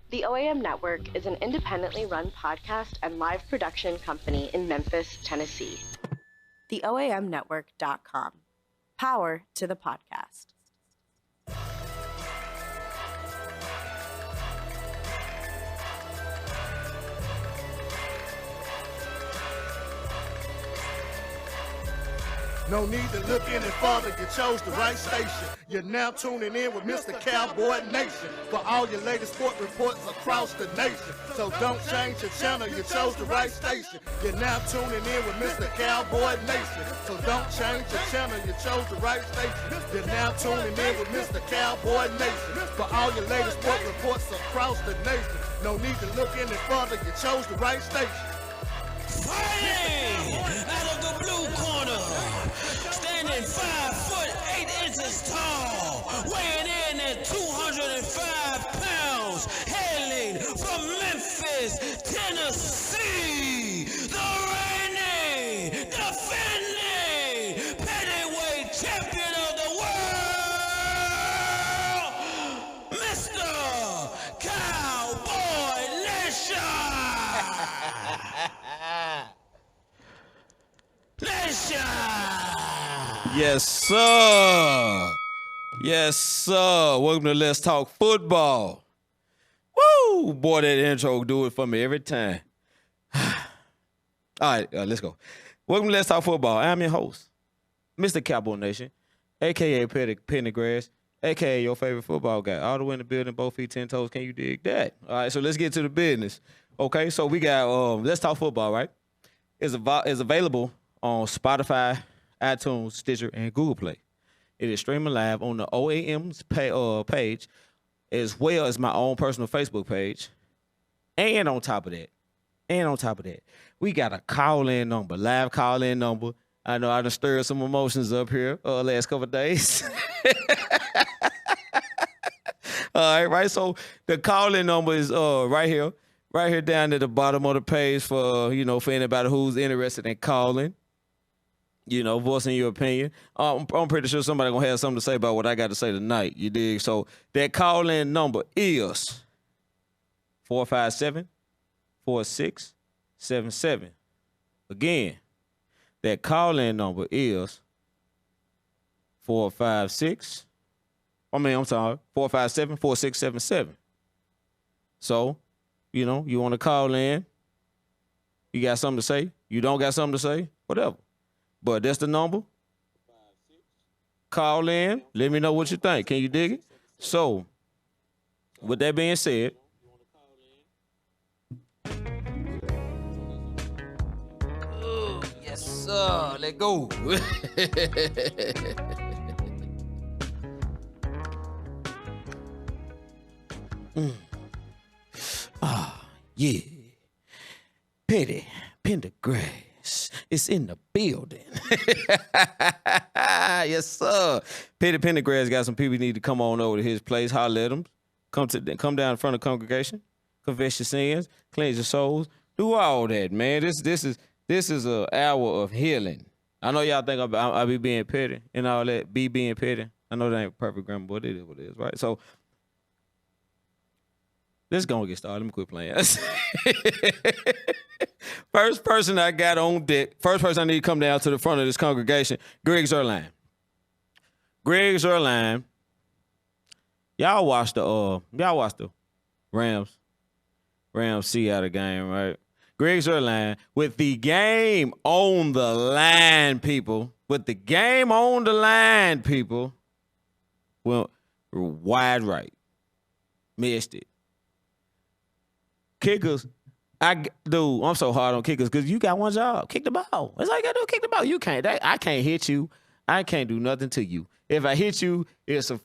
The OAM Network is an independently run podcast and live production company in Memphis, Tennessee. TheOAMNetwork.com. Power to the podcast. No need to look any further, you chose the right station. You're now tuning in with Mr. Cowboy Nation for all your latest sport reports across the nation. So don't change your channel, you chose the right station. You're now tuning in with Mr. Cowboy Nation. So don't change your channel, you chose the right station. You're now tuning in with Mr. Cowboy Nation for all your latest sport reports across the nation. No need to look any further, you chose the right station. Fighting out of the blue corner, standing 5'8" tall, weighing in at 205 pounds, hailing from Memphis, Tennessee, the reigning, defending, heavyweight champion of the world, Mr. Cowboy Nation. Yes, sir. Yes, sir. Welcome to Let's Talk Football. Woo! Boy, that intro do it for me every time. All right, let's go. Welcome to Let's Talk Football. I'm your host, Mr. Cowboy Nation, a.k.a. Pendergrass, a.k.a. your favorite football guy. All the way in the building, both feet, 10 toes. Can you dig that? All right, so let's get to the business. Okay, so we got Let's Talk Football, right? It's available on Spotify, iTunes, Stitcher, and Google Play. It is streaming live on the OAM's page, as well as my own personal Facebook page. And on top of that, we got a call-in number, live call-in number. I know I done stirred some emotions up here last couple of days. All right, so the call-in number is right here down at the bottom of the page for anybody who's interested in calling. Voicing your opinion. I'm pretty sure somebody gonna have something to say about what I got to say tonight. You dig? So that call-in number is 457-4677. Again, that call-in number is 457-4677. So, you want to call in. You got something to say? You don't got something to say? Whatever. But that's the number. Call in. Let me know what you think. Can you dig it? So, with that being said, yes, sir. Let's go. Yeah. Petty Pendergrass is in the building. Yes, sir. Petty Pendergrass got some people who need to come on over to his place. Holler at him. Come down in front of the congregation. Confess your sins. Cleanse your souls. Do all that, man. This is an hour of healing. I know y'all think I be being petty and all that. Be being petty. I know that ain't perfect grammar, but it is what it is, right? So let's go and get started. Let me quit playing. First person I got on deck, first person I need to come down to the front of this congregation, Greg Zuerlein. Greg Zuerlein, y'all watched the Rams Seattle game, right? Greg Zuerlein, with the game on the line, people. With the game on the line, people. Well, wide right. Missed it. Kickers, I'm so hard on kickers because you got one job. Kick the ball. That's all you got to do, kick the ball. You can't. I can't hit you. I can't do nothing to you. If I hit you, it's a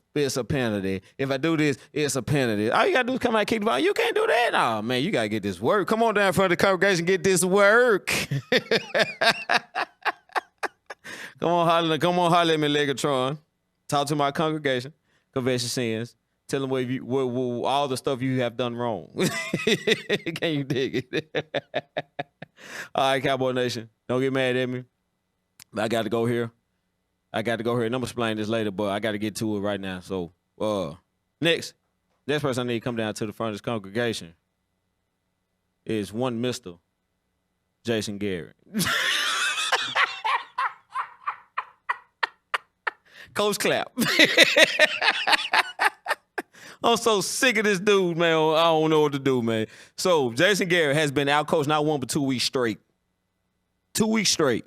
penalty. If I do this, it's a penalty. All you got to do is come out and kick the ball. You can't do that. Oh, man, you got to get this work. Come on down in front of the congregation, get this work. Come on, holler at me, Legatron. Talk to my congregation. Confess your sins. Tell them where all the stuff you have done wrong. Can you dig it? All right, Cowboy Nation. Don't get mad at me. I got to go here. And I'm going to explain this later, but I got to get to it right now. So, next, Next person I need to come down to the front of this congregation is one Mr. Jason Garrett. Coach Clap. I'm so sick of this dude, man. I don't know what to do, man. So Jason Garrett has been out-coached not 1 but 2 weeks straight. 2 weeks straight.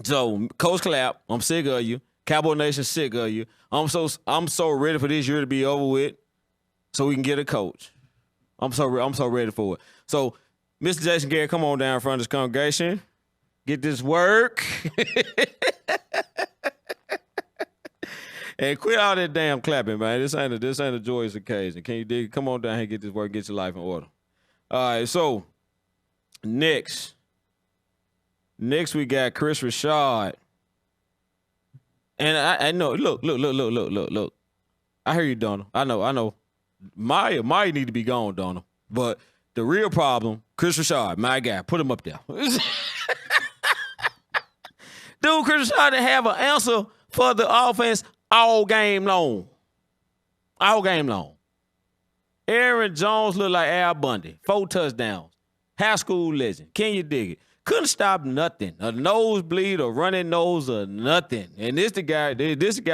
So Coach Clap, I'm sick of you. Cowboy Nation sick of you. I'm so ready for this year to be over with, so we can get a coach. I'm so ready for it. So, Mr. Jason Garrett, come on down in front of this congregation. Get this work. And quit all that damn clapping, man. This ain't a joyous occasion. Can you dig? Come on down here and get this work, get your life in order. All right, so next we got Chris Rashad. And I know, look. I hear you, Donald. I know. Maya need to be gone, Donald. But the real problem, Chris Rashad, my guy, put him up there. Dude, Chris Rashad didn't have an answer for the offense all game long. All game long. Aaron Jones looked like Al Bundy. 4 touchdowns. High school legend. Can you dig it? Couldn't stop nothing. A nosebleed, a running nose, or nothing. And this the guy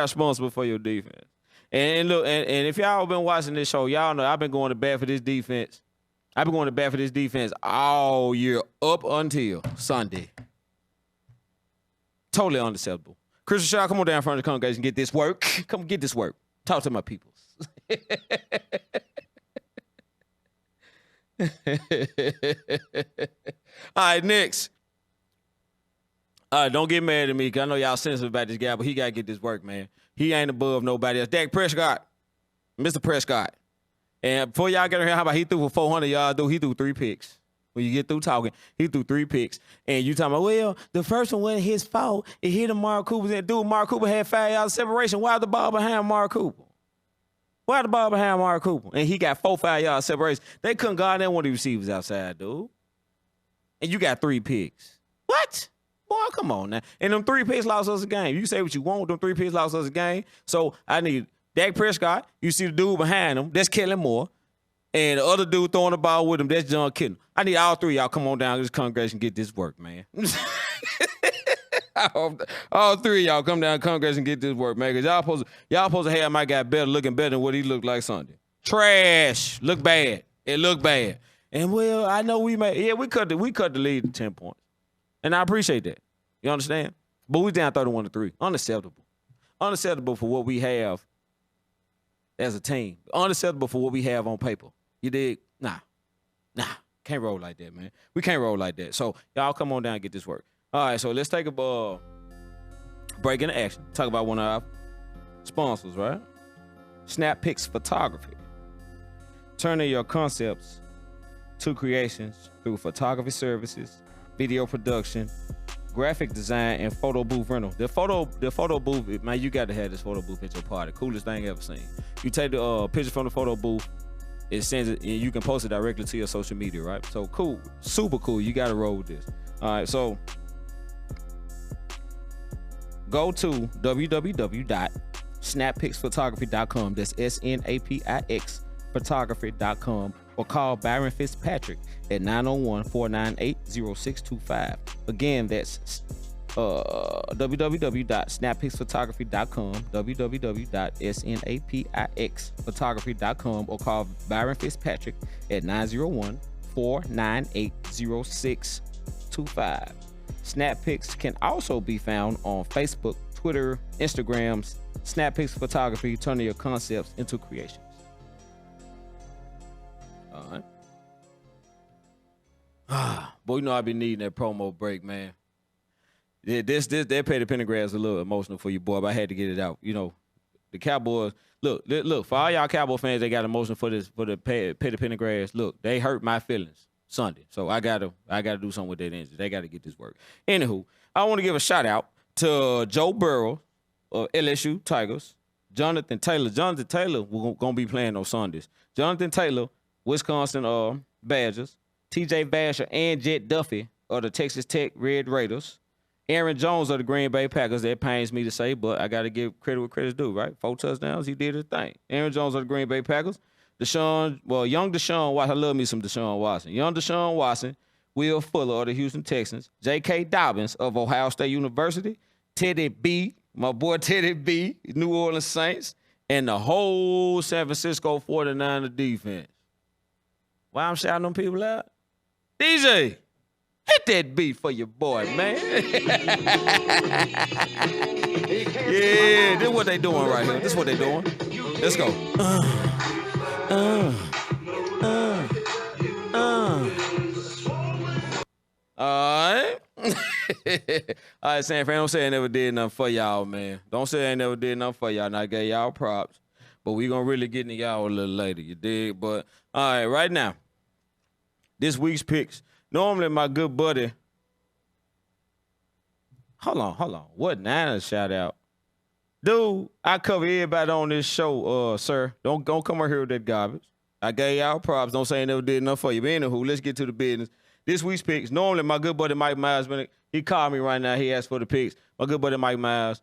responsible for your defense. And look, and if y'all been watching this show, y'all know I've been going to bat for this defense. I've been going to bat for this defense all year up until Sunday. Totally unacceptable. Chris Rashad, come on down in front of the congregation and get this work. Come get this work. Talk to my peoples. All right, next. All right, don't get mad at me, because I know y'all sensitive about this guy, but he got to get this work, man. He ain't above nobody else. Dak Prescott. Mr. Prescott. And before y'all get in here, how about he threw for 400 yards? He threw 3 picks. When you get through talking, he threw 3 picks. And you talking about, well, the first one wasn't his fault. It hit him, Mark Cooper. And dude, Mark Cooper had 5 yards separation. Why the ball behind Mark Cooper? Why the ball behind Mark Cooper? And he got 4-5 yards separation. They couldn't guard that one of the receivers outside, dude. And you got 3 picks. What? Boy, come on now. And them 3 picks lost us a game. You say what you want, them 3 picks lost us a game. So I need Dak Prescott. You see the dude behind him. That's Kellen Moore. And the other dude throwing the ball with him, that's John Kittle. I need all 3 of y'all come on down to this congregation and get this work, man. All 3 of y'all come down to the congregation and get this work, man. Because y'all supposed to have my guy looking better than what he looked like Sunday. Trash. Look bad. It looked bad. And, well, I know we cut the lead to 10 points. And I appreciate that. You understand? But we down 31-3. Unacceptable. Unacceptable for what we have as a team. Unacceptable for what we have on paper. You dig? Nah. Can't roll like that, man. We can't roll like that. So y'all come on down and get this work. All right, so let's take a break into action. Talk about one of our sponsors, right? Snap Pics Photography. Turning your concepts to creations through photography services, video production, graphic design, and photo booth rental. The photo booth, man, you got to have this photo booth at your party. Coolest thing ever seen. You take the picture from the photo booth, it sends it, and you can post it directly to your social media, right? So cool, super cool. You got to roll with this. All right, so go to www.snappicsphotography.com. That's SNAPIX photography.com, or call Byron Fitzpatrick at 901-498-0625. Again, that's www.snappicsphotography.com, www.snapixphotography.com, or call Byron Fitzpatrick at 901-498-0625. Snap Pics can also be found on Facebook, Twitter, Instagram. Snap Pics Photography, turning your concepts into creations. All right. Boy, you know I've been needing that promo break, man. Yeah, that Petty Pendergrass a little emotional for you, boy, but I had to get it out. You know, the Cowboys, look, for all y'all Cowboy fans, they got emotional for the Petty Pendergrass. Look, they hurt my feelings Sunday. So I gotta do something with that energy. They gotta get this work. Anywho, I want to give a shout out to Joe Burrow of LSU Tigers, Jonathan Taylor. Jonathan Taylor, we're gonna be playing on Sundays. Jonathan Taylor, Wisconsin Badgers, TJ Vasher and Jet Duffy of the Texas Tech Red Raiders, Aaron Jones of the Green Bay Packers. That pains me to say, but I got to give credit where credit's due, right? 4 touchdowns, he did his thing. Aaron Jones of the Green Bay Packers. Young Deshaun Watson. I love me some Deshaun Watson. Young Deshaun Watson. Will Fuller of the Houston Texans. J.K. Dobbins of Ohio State University. Teddy B, my boy Teddy B, New Orleans Saints. And the whole San Francisco 49er defense. Why I'm shouting them people out? DJ, hit that beat for your boy, man. Yeah, this is what they doing right here. This is what they doing. Let's go. All right. All right, San Fran, don't say I never did nothing for y'all, man. Don't say I never did nothing for y'all. And I gave y'all props. But we gonna really get into y'all a little later, you dig? But, all right, right now, this week's picks. Normally, my good buddy. Hold on. What Niners shout out? Dude, I cover everybody on this show, sir. Don't come over here with that garbage. I gave y'all props. Don't say I never did nothing for you. But anywho, let's get to the business. This week's picks. Normally, my good buddy Mike Miles, he called me right now. He asked for the picks. My good buddy Mike Miles,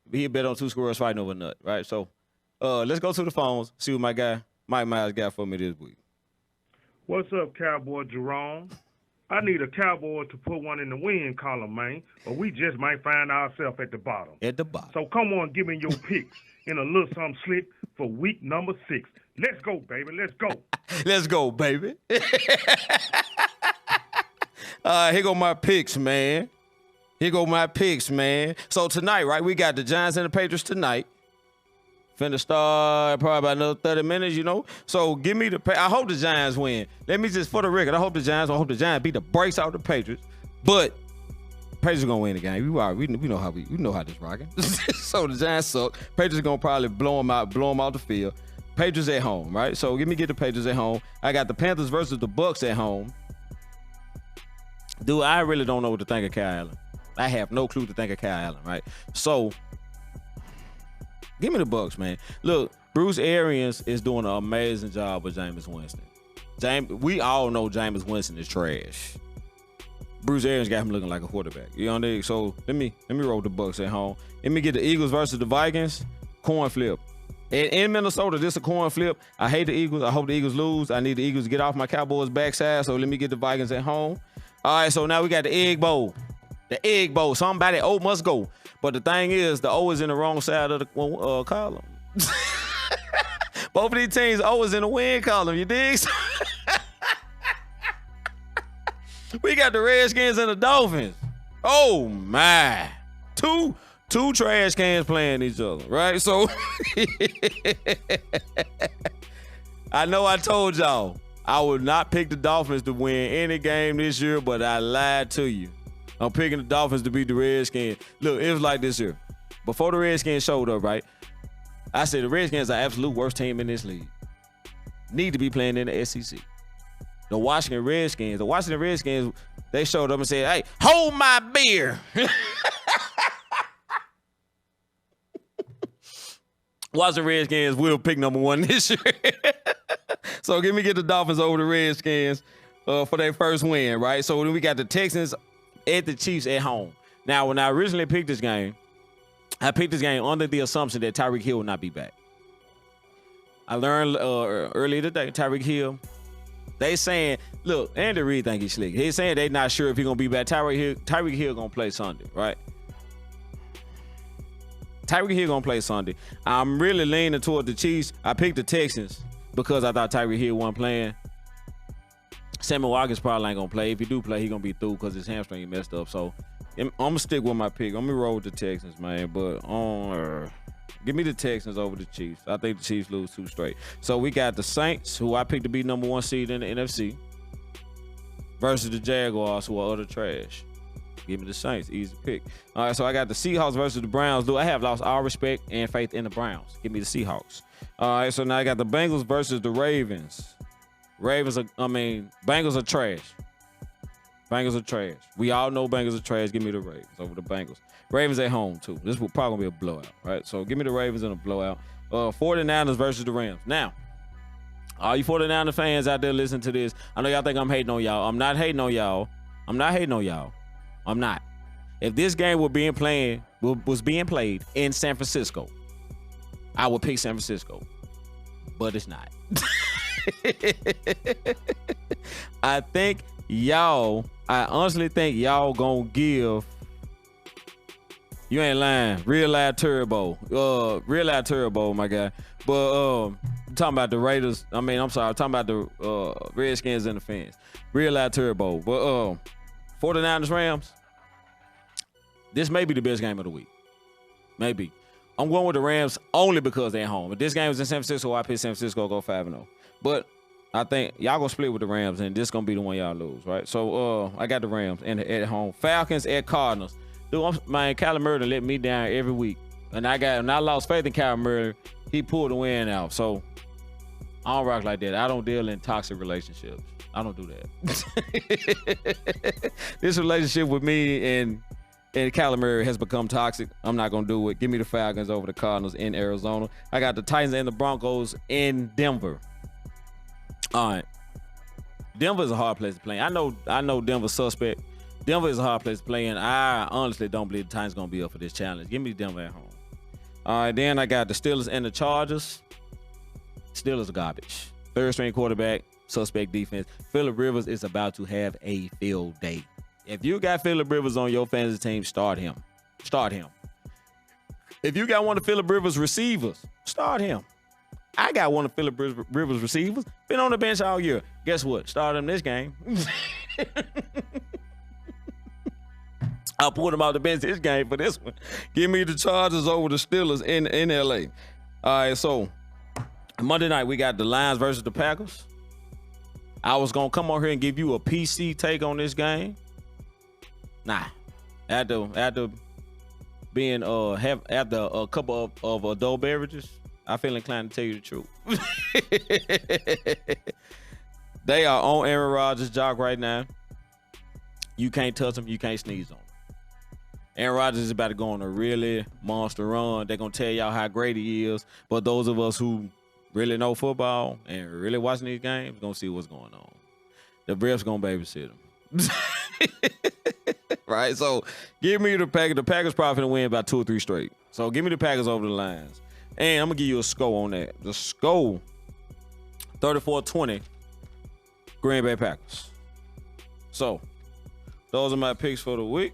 he bet on 2 squirrels fighting over a nut, right? So, let's go to the phones, see what my guy Mike Miles got for me this week. What's up, Cowboy Jerome? I need a Cowboy to put one in the win column, man, or we just might find ourselves at the bottom. At the bottom. So come on, give me your picks in a little something slip for week number 6. Let's go, baby. Let's go. Let's go, baby. Here go my picks, man. So tonight, right, we got the Giants and the Patriots tonight. Finna start probably about another 30 minutes, you know. So give me I hope the Giants win. Let me just, for the record, I hope the Giants beat the brakes out of the Patriots. But Patriots are gonna win the game. We know how this rocking. So the Giants suck. Patriots are gonna probably blow them out the field. Patriots at home, right? So get the Patriots at home. I got the Panthers versus the Bucks at home. Dude, I really don't know what to think of Kyle Allen. I have no clue to think of Kyle Allen, right? So give me the Bucks, man. Look, Bruce Arians is doing an amazing job with Jameis Winston. We all know Jameis Winston is trash. Bruce Arians got him looking like a quarterback. You know what I mean? So let me roll the Bucks at home. Let me get the Eagles versus the Vikings. Coin flip. In Minnesota, this is a coin flip. I hate the Eagles. I hope the Eagles lose. I need the Eagles to get off my Cowboys' backside. So let me get the Vikings at home. All right, so now we got the Egg Bowl. The Egg Bowl. Somebody O must go. But the thing is, the O is in the wrong side of the column. Both of these teams, O is in the win column. You dig? We got the Redskins and the Dolphins. Oh, my. Two trash cans playing each other, right? So, I know I told y'all I would not pick the Dolphins to win any game this year, but I lied to you. I'm picking the Dolphins to beat the Redskins. Look, it was like this year. Before the Redskins showed up, right, I said the Redskins are the absolute worst team in this league. Need to be playing in the SEC. The Washington Redskins, they showed up and said, hey, hold my beer. Washington Redskins will pick number 1 this year. So get the Dolphins over the Redskins for their first win, right? So then we got the Texans at the Chiefs at home. Now, when I originally picked this game, I picked this game under the assumption that Tyreek Hill would not be back. I learned earlier today, Tyreek Hill, they saying, look, Andy Reid think he's slick. He's saying they not sure if he's going to be back. Tyreek Hill going to play Sunday, right? Tyreek Hill going to play Sunday. I'm really leaning toward the Chiefs. I picked the Texans because I thought Tyreek Hill wasn't playing. Sammy Watkins probably ain't going to play. If he do play, he going to be through because his hamstring messed up. So I'm going to stick with my pick. I'm going to roll with the Texans, man. But give me the Texans over the Chiefs. I think the Chiefs lose 2 straight. So we got the Saints, who I picked to be number 1 seed in the NFC, versus the Jaguars, who are utter trash. Give me the Saints. Easy pick. All right, so I got the Seahawks versus the Browns. Dude, I have lost all respect and faith in the Browns. Give me the Seahawks. All right, so now I got the Bengals versus the Ravens. Bengals are trash. Bengals are trash. We all know Bengals are trash. Give me the Ravens over the Bengals. Ravens at home, too. This will probably be a blowout, right? So give me the Ravens in a blowout. 49ers versus the Rams. Now, all you 49er fans out there listening to this, I know y'all think I'm hating on y'all. I'm not hating on y'all. I'm not. If this game was being played in San Francisco, I would pick San Francisco. But it's not. I honestly think y'all gonna give. You ain't lying. Real live turbo. My guy. But talking about the Raiders. I'm talking about the Redskins and the fans. Real live turbo. But 49ers Rams. This may be the best game of the week. Maybe. I'm going with the Rams only because they're at home. If this game was in San Francisco, I pick San Francisco, go 5-0. But I think y'all gonna split with the Rams, and this gonna be the one y'all lose, right? So I got the Rams at home. Falcons at Cardinals. Dude, Kyler Murray let me down every week. And I lost faith in Kyler Murray. He pulled the win out. So I don't rock like that. I don't deal in toxic relationships. I don't do that. This relationship with me and Kyler Murray has become toxic. I'm not going to do it. Give me the Falcons over the Cardinals in Arizona. I got the Titans and the Broncos in Denver. All right. Denver is a hard place to play. I know Denver's suspect. Denver is a hard place to play, and I honestly don't believe the Titans going to be up for this challenge. Give me Denver at home. All right, then I got the Steelers and the Chargers. Steelers are garbage. Third-string quarterback, suspect defense. Phillip Rivers is about to have a field day. If you got Phillip Rivers on your fantasy team, start him. Start him. If you got one of Phillip Rivers' receivers, start him. I got one of Phillip Rivers' receivers. Been on the bench all year. Guess what? Start him this game. I'll put him out the bench this game for this one. Give me the Chargers over the Steelers in L.A. All right, so Monday night we got the Lions versus the Packers. I was going to come on here and give you a PC take on this game. Nah. After being after a couple of adult beverages, I feel inclined to tell you the truth. They are on Aaron Rodgers' jock right now. You can't touch them. You can't sneeze on them. Aaron Rodgers is about to go on a really monster run. They're going to tell y'all how great he is. But those of us who really know football and really watching these games going to see what's going on. The refs going to babysit him. Right? So give me the Packers. The Packers probably going to win about 2 or 3 straight. So give me the Packers over the Lions. And I'm going to give you a score on that. The score, 34-20, Green Bay Packers. So those are my picks for the week.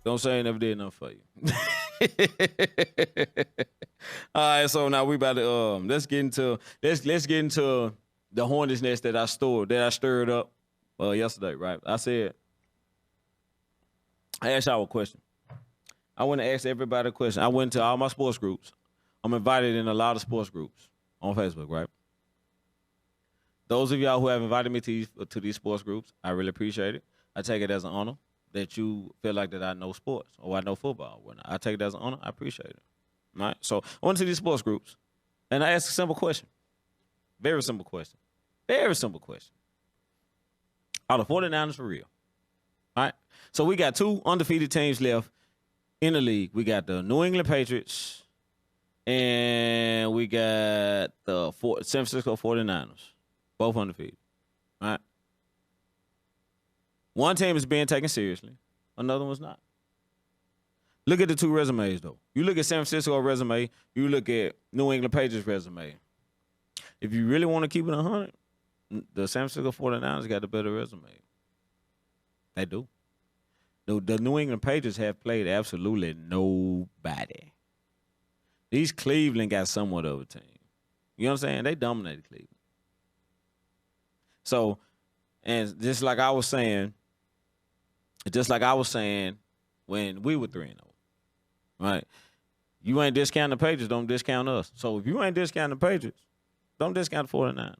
Don't say I never did nothing for you. All right, so now we about to let's get into the hornet's nest that I stirred up yesterday, right? I asked y'all a question. I went and asked everybody a question. I went to all my sports groups. I'm invited in a lot of sports groups on Facebook, right? Those of y'all who have invited me to these sports groups, I really appreciate it. I take it as an honor that you feel like that I know sports or I know football. I take it as an honor. I appreciate it. All right? So I went to these sports groups, and I asked a simple question. Very simple question. Very simple question. Are the 49ers for real? All right? So we got 2 undefeated teams left in the league. We got the New England Patriots, and we got the San Francisco 49ers. Both undefeated. All right? One team is being taken seriously. Another one's not. Look at the 2 resumes, though. You look at San Francisco resume. You look at New England Patriots resume. If you really want to keep it 100, the San Francisco 49ers got the better resume. They do. The New England Patriots have played absolutely nobody. These Cleveland got somewhat of a team. You know what I'm saying? They dominated Cleveland. So, and just like I was saying when we were 3-0, right? You ain't discounting the Patriots, don't discount us. So if you ain't discounting the Patriots, don't discount the 49ers.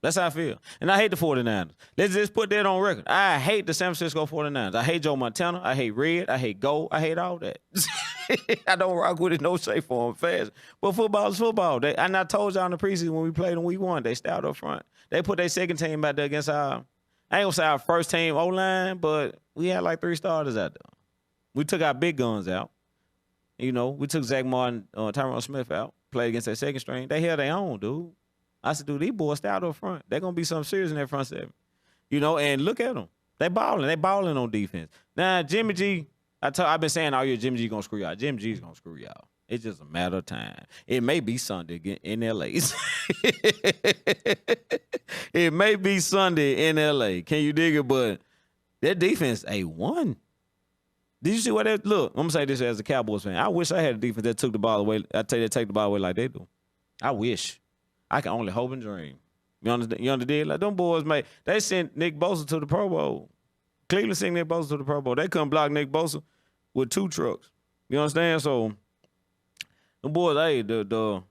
That's how I feel. And I hate the 49ers. Let's just put that on record. I hate the San Francisco 49ers. I hate Joe Montana. I hate Red. I hate Gold. I hate all that. I don't rock with it, no shape, form, fashion. But football is football. And I told y'all in the preseason when we played and we won, they stayed up front. They put their second team out there against I ain't gonna say our first team O-line, but we had like 3 starters out there. We took our big guns out. You know, we took Zach Martin, Tyron Smith out, played against that second string. They held their own, dude. I said, dude, these boys stay out up front. They're going to be something serious in that front seven. You know, and look at them. They balling. They balling on defense. Now, Jimmy G, I've been saying all year, Jimmy G gonna screw y'all. Jimmy G's gonna screw y'all. It's just a matter of time. It may be Sunday again in LA. It may be Sunday in LA. Can you dig it? But that defense A1. Did you see what they look? I'm gonna say this as a Cowboys fan. I wish I had a defense that took the ball away. I tell you, they take the ball away like they do. I wish. I can only hope and dream. You understand? Like them boys, they sent Nick Bosa to the Pro Bowl. Cleveland sent Nick Bosa to the Pro Bowl. They couldn't block Nick Bosa with 2 trucks. You understand? So them boys, hey, the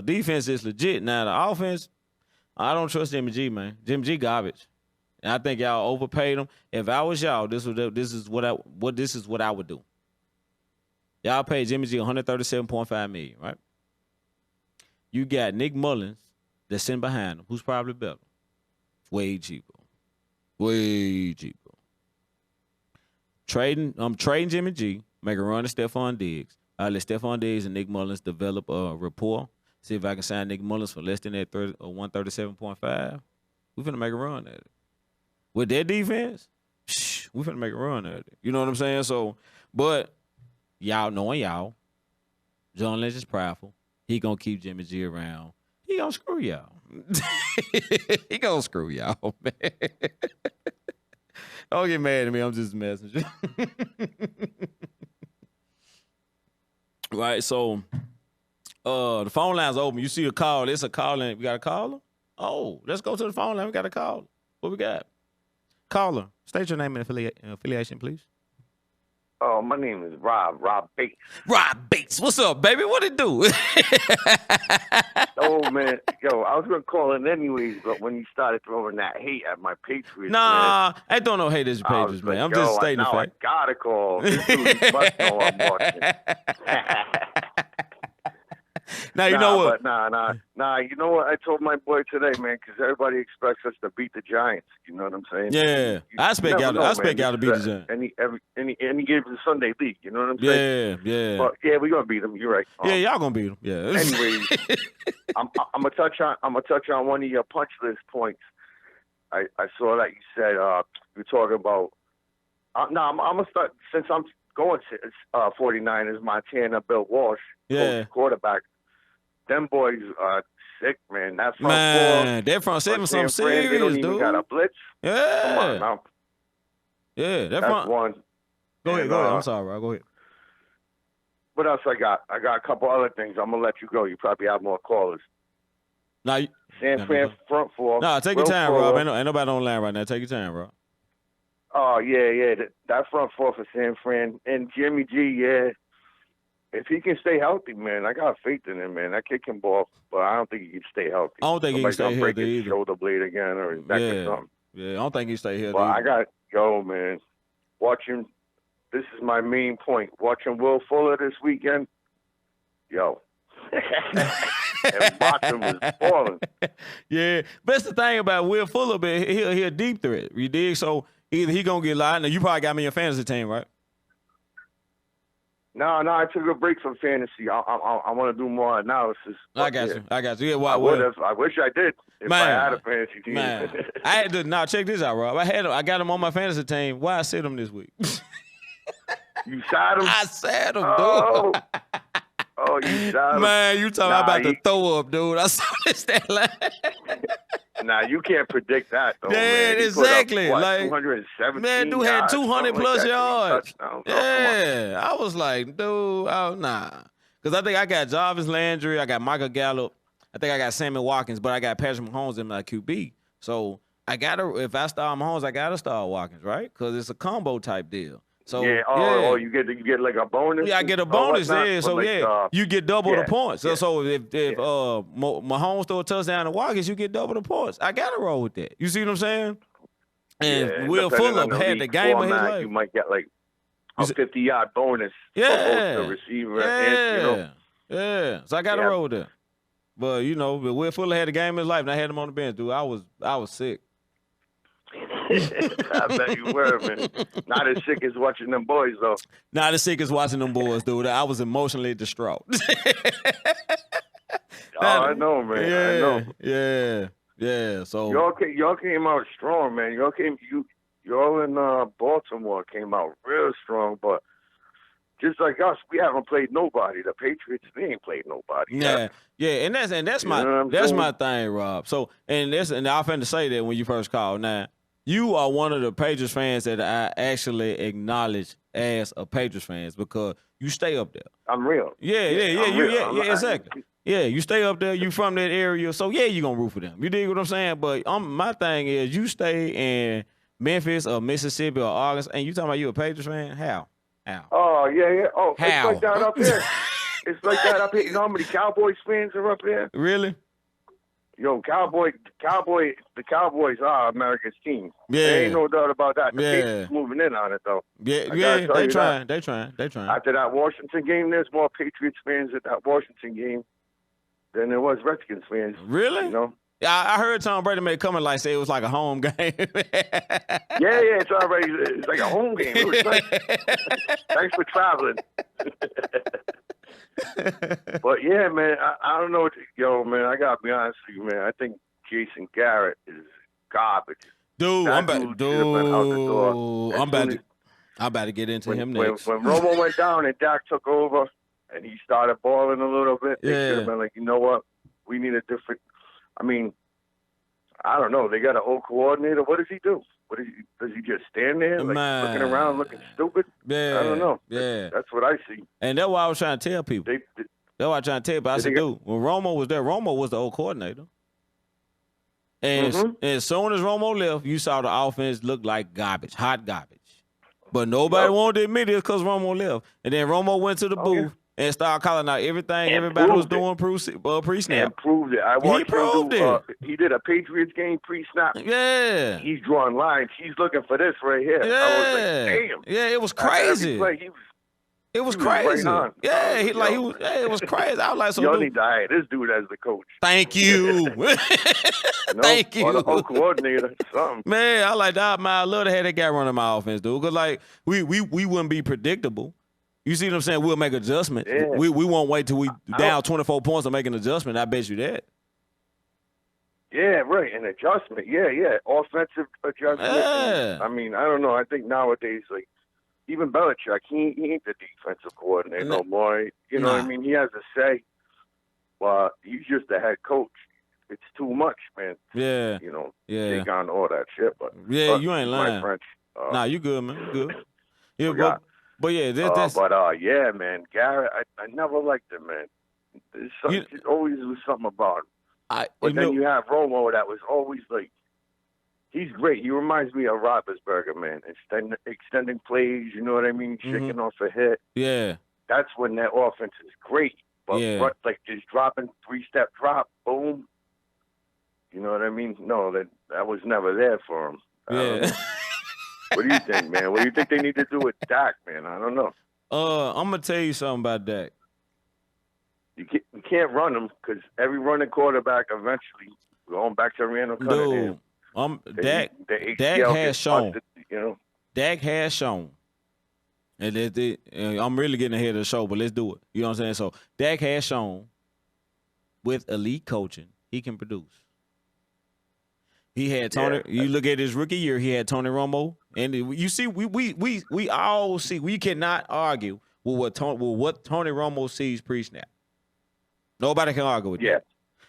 defense is legit. Now the offense, I don't trust Jimmy G, man. Jimmy G garbage. And I think y'all overpaid him. If I was y'all, this is what I would do. Y'all paid Jimmy G $137.5 million, right? You got Nick Mullins that's sitting behind him, who's probably better. Way cheaper. Way cheaper. Trading Jimmy G, make a run to Stephon Diggs. Let Stephon Diggs and Nick Mullins develop a rapport. See if I can sign Nick Mullins for less than that 137.5. We finna make a run at it. With that defense, we finna make a run at it. You know what I'm saying? So, but y'all knowing y'all, John Lynch is prideful. He gonna keep Jimmy G around. He gonna screw y'all. He gonna screw y'all, man. Don't get mad at me. I'm just a messenger. Right, so the phone line's open. You see a call. It's a call in. We got a caller? Oh, let's go to the phone line. We got a call. What we got? Caller, state your name and affiliation, please. Oh, my name is Rob Bates. Rob Bates. What's up, baby? What it do? Oh, man. Yo, I was going to call in anyways, but when you started throwing that hate at my Patriots, nah, I don't know hate at your Patriots, man. I'm just stating the fact. I got to call. This dude must know I'm watching. Now, you know what? Nah. You know what I told my boy today, man, because everybody expects us to beat the Giants. You know what I'm saying? Yeah. I expect y'all to beat the Giants. Any game of the Sunday league. You know what I'm saying? Yeah. But, yeah, we're going to beat them. You're right. Yeah, y'all going to beat them. Yeah. Anyway, I'm gonna touch on one of your punch list points. I saw that you said you're talking about. I'm gonna start since I'm going to 49ers, Montana, Bill Walsh, coach, quarterback. Them boys are sick, man. That front four, they're front seven, something serious, they don't dude. even got a blitz. Yeah. Come on now. Yeah, that's front one. Go ahead. I'm sorry, bro. Go ahead. What else I got? I got a couple other things. I'm gonna let you go. You probably have more callers. Now, San Fran front four. No, take your time, Rob. Ain't nobody on line right now. Take your time, bro. Oh yeah. That front four for San Fran and Jimmy G. Yeah, if he can stay healthy, man, I got faith in him, man. That kicking ball, but I don't think he can stay healthy. I don't think he can stay healthy break his either. Shoulder blade again or his neck or something. Yeah, I don't think he can stay healthy. But I got man. Watching. This is my main point. Watching Will Fuller this weekend. Yo. And Boston was balling. Yeah, but that's the thing about Will Fuller, but he a deep threat. You dig? So either he gonna get live. Now you probably got me in your fantasy team, right? No, I took a break from fantasy. I want to do more analysis. I got you. Yeah, I would have. I wish I did. If I had a fantasy team. Man, I had to. Now check this out, Rob. I got him on my fantasy team. Why I sit him this week? You sat him? I sat him, oh. dude. Oh, you sat him? Man, you talking about to throw up, dude. I saw this that line. Nah, you can't predict that, though, yeah, man. Exactly. Like 217 man, dude had 200 plus yards. Yeah, I was like, dude, nah. Because I think I got Jarvis Landry, I got Michael Gallup, I think I got Sammy Watkins, but I got Patrick Mahomes in my QB. So if I start Mahomes, I gotta start Watkins, right? Because it's a combo type deal. So you get like a bonus. Yeah, I get a bonus there. So you get double the points. So if Mahomes throw a touchdown to Watkins, you get double the points. I gotta roll with that. You see what I'm saying? And Will Fuller had the game of his life. You might get like a 50-yard bonus for both the receiver and yeah. So I gotta roll with that. But Will Fuller had the game of his life, and I had him on the bench, dude. I was sick. I bet you were, man. Not as sick as watching them boys, though. Not as sick as watching them boys, dude. I was emotionally distraught. I know, man. Yeah, I know. Yeah. Yeah, so Y'all came out strong, man. Y'all in Baltimore came out real strong, but just like us, we haven't played nobody. The Patriots, they ain't played nobody. yeah, and that's You know what my I'm that's saying? my thing, Rob. So and I finna say that when you first called. Now you are one of the Patriots fans that I actually acknowledge as a Patriots fans because you stay up there. I'm real. Yeah, I'm real. exactly. Yeah, you stay up there. You from that area, so yeah, you gonna root for them. You dig what I'm saying? But my thing is, you stay in Memphis or Mississippi or Arkansas, and you talking about you a Patriots fan? How? Oh, yeah. Oh, How? it's like that up here. It's like that up here. You know how many Cowboys fans are up here? Really? Yo, the Cowboys are America's team. Yeah. There ain't no doubt about that. The Yeah. Patriots moving in on it, though. Yeah, I gotta tell they you trying. that. They trying. After that Washington game, there's more Patriots fans at that Washington game than there was Redskins fans. Really? You know? I heard Tom Brady made a comment like say it was like a home game. Yeah, it's already. It's like a home game. It was nice. Thanks for traveling. But yeah, man, I don't know what man, I gotta be honest with you, man. I think Jason Garrett is garbage. Dude, That I'm dude should have been out the door. I'm about to get into him next. When Romo went down and Dak took over and he started balling a little bit, they should have been like, you know what? We need a different. I mean, I don't know. They got an old coordinator. What does he do? Does he just stand there like looking around, looking stupid? Yeah, I don't know. Yeah, that's what I see. And that's why I was trying to tell people. That's why I'm trying to tell people. I said, dude, when Romo was there, Romo was the old coordinator. And as soon as Romo left, you saw the offense look like garbage, hot garbage. But nobody wanted to admit it because Romo left. And then Romo went to the booth and started calling out everything everybody was doing pre-snap. And proved it. I watched him do, he did a Patriots game pre-snap. Yeah. He's drawing lines. He's looking for this right here. Yeah. I was like, damn. Yeah, it was crazy. It was crazy. Right Yeah, it was crazy. I was like, so y'all need to hire this dude as the coach. Thank you. Thank you. Or the whole coordinator, something. Man, I like that. Man, I love to have that guy running my offense, dude. Because like we wouldn't be predictable. You see what I'm saying? We'll make adjustments. Yeah. We won't wait till we down 24 points to make an adjustment. I bet you that. Yeah, right. An adjustment. Yeah. Offensive adjustment. Yeah. I mean, I don't know. I think nowadays, like, even Belichick, he ain't the defensive coordinator no more. You know what I mean? He has a say, but he's just the head coach. It's too much, man. Yeah. You know, Yeah. take on all that shit. But Yeah, you ain't lying. my French. Nah, you good, man. You good. Yeah, but yeah, that's yeah, man, Garrett, I never liked him, man. There's always was something about him. But then you have Romo that was always like, he's great. He reminds me of Roethlisberger, man. Extending plays, you know what I mean? Shaking off a hit. Yeah. That's when that offense is great. But like just dropping 3-step drop, boom. You know what I mean? No, that was never there for him. Yeah. What do you think, man? What do you think they need to do with Dak, man? I don't know. I'm gonna tell you something about Dak. You can't run him because every running quarterback eventually going back to Randall Cunningham. Dak has shown. You know, Dak has shown. And I'm really getting ahead of the show, but let's do it. You know what I'm saying? So Dak has shown with elite coaching, he can produce. He had Tony. You look at his rookie year. He had Tony Romo, and you see, we all see. We cannot argue with what Tony Romo sees pre-snap. Nobody can argue with that.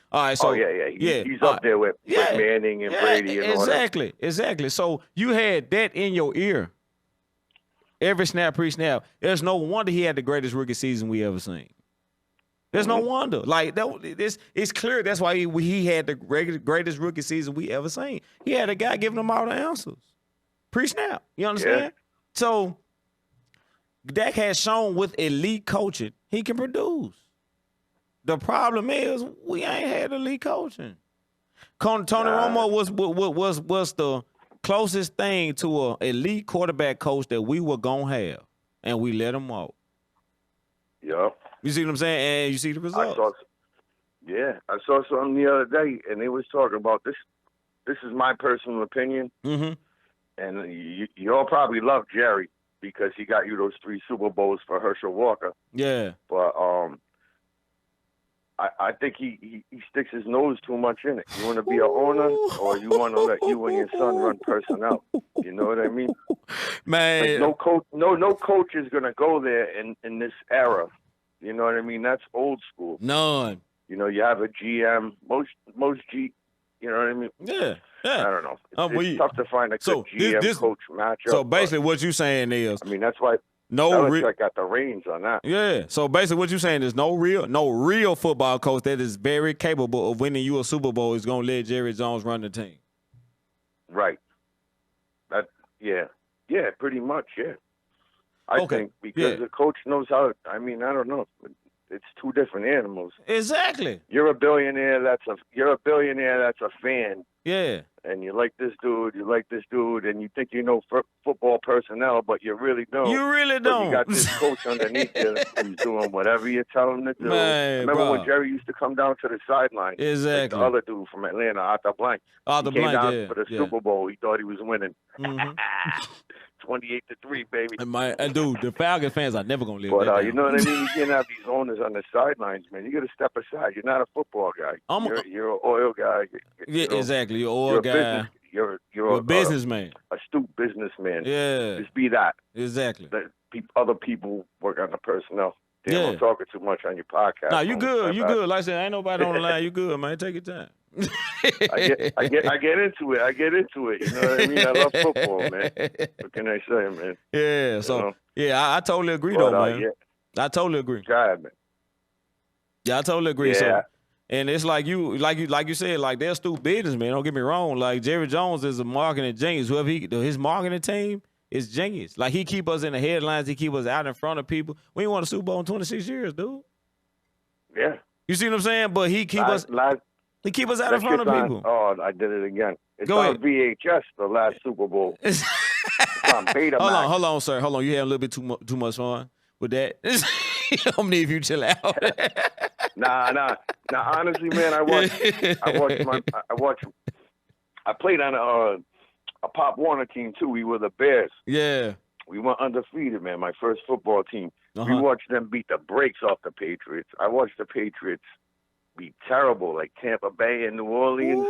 All right, so he's up there with Manning and Brady and all that. Exactly. So you had that in your ear every snap, pre-snap. There's no wonder he had the greatest rookie season we ever seen. There's no wonder. Like it's clear that's why he had the greatest rookie season we ever seen. He had a guy giving him all the answers pre-snap. You understand? Yeah. So Dak has shown with elite coaching he can produce. The problem is we ain't had elite coaching. Tony Romo was the closest thing to an elite quarterback coach that we were gonna have, and we let him walk. Yeah. You see what I'm saying? And you see the results. I saw something the other day, and they was talking about this. This is my personal opinion, and you all probably love Jerry because he got you those 3 Super Bowls for Herschel Walker. Yeah. But I think he sticks his nose too much in it. You want to be an owner, or you want to let you and your son run personnel? You know what I mean? Man, Like no coach is gonna go there in this era. You know what I mean? That's old school. none. You know, you have a GM. Most G. You know what I mean? Yeah. I don't know. It's we- tough to find a so good GM this- coach matchup. So basically, what you saying is I mean, that's why no. Belichick got the reins on that. Yeah. So basically, what you saying is no real football coach that is very capable of winning you a Super Bowl is gonna let Jerry Jones run the team. Right. Yeah, pretty much, yeah. I Okay, think because the coach knows how. I mean, I don't know. It's two different animals. Exactly. You're a billionaire. That's a fan, Yeah. and you like this dude. And you think you know football personnel, but you really don't. You really But don't. you got this coach underneath you who's doing whatever you tell him to do. Man, Remember when bro. Jerry used to come down to the sideline? Like Exactly. the other dude from Atlanta, Arthur Blank. Arthur He came Blank, down yeah, for the yeah. Super Bowl. He thought he was winning. Mhm. 28-3, baby. And dude, the Falcons fans are never gonna live But that you down. know what I mean? You can't have these owners on the sidelines, man. You got to step aside. You're not a football guy. You're an oil guy. Yeah, You know, exactly. You're an You're oil a guy. business. You're You're a businessman. astute businessman. Yeah. Just be that. Exactly. Let other people work on the personnel. Damn, Yeah. I'm talking too much on your podcast. Nah, you good. You My bad. good. Like I said, ain't nobody on the line. You good, man. Take your time. I get into it. You know what I mean? I love football, man. What can I say, man? Yeah. So know? yeah, I totally agree But, though, man. yeah, I totally agree. God, man. Yeah, I totally agree. So, Yeah. and it's like you said, like they're stupid businessmen. Don't get me wrong. Like Jerry Jones is a marketing genius. Whoever his marketing team is genius. Like he keep us in the headlines. He keep us out in front of people. We ain't won a Super Bowl in 26 years, dude. Yeah. You see what I'm saying? But he keep us out in That front of shit's people. Oh, I did it again. It's Go on ahead. VHS, the last Super Bowl. It's on Betamax. Hold on, sir. Hold on. You had a little bit too much fun with that. I'm need you chill out. Nah. Honestly, man, I played on a Pop Warner team too. We were the Bears. Yeah. We went undefeated, man. My first football team. We Uh-huh. watched them beat the brakes off the Patriots. I watched the Patriots be terrible, like Tampa Bay and New Orleans.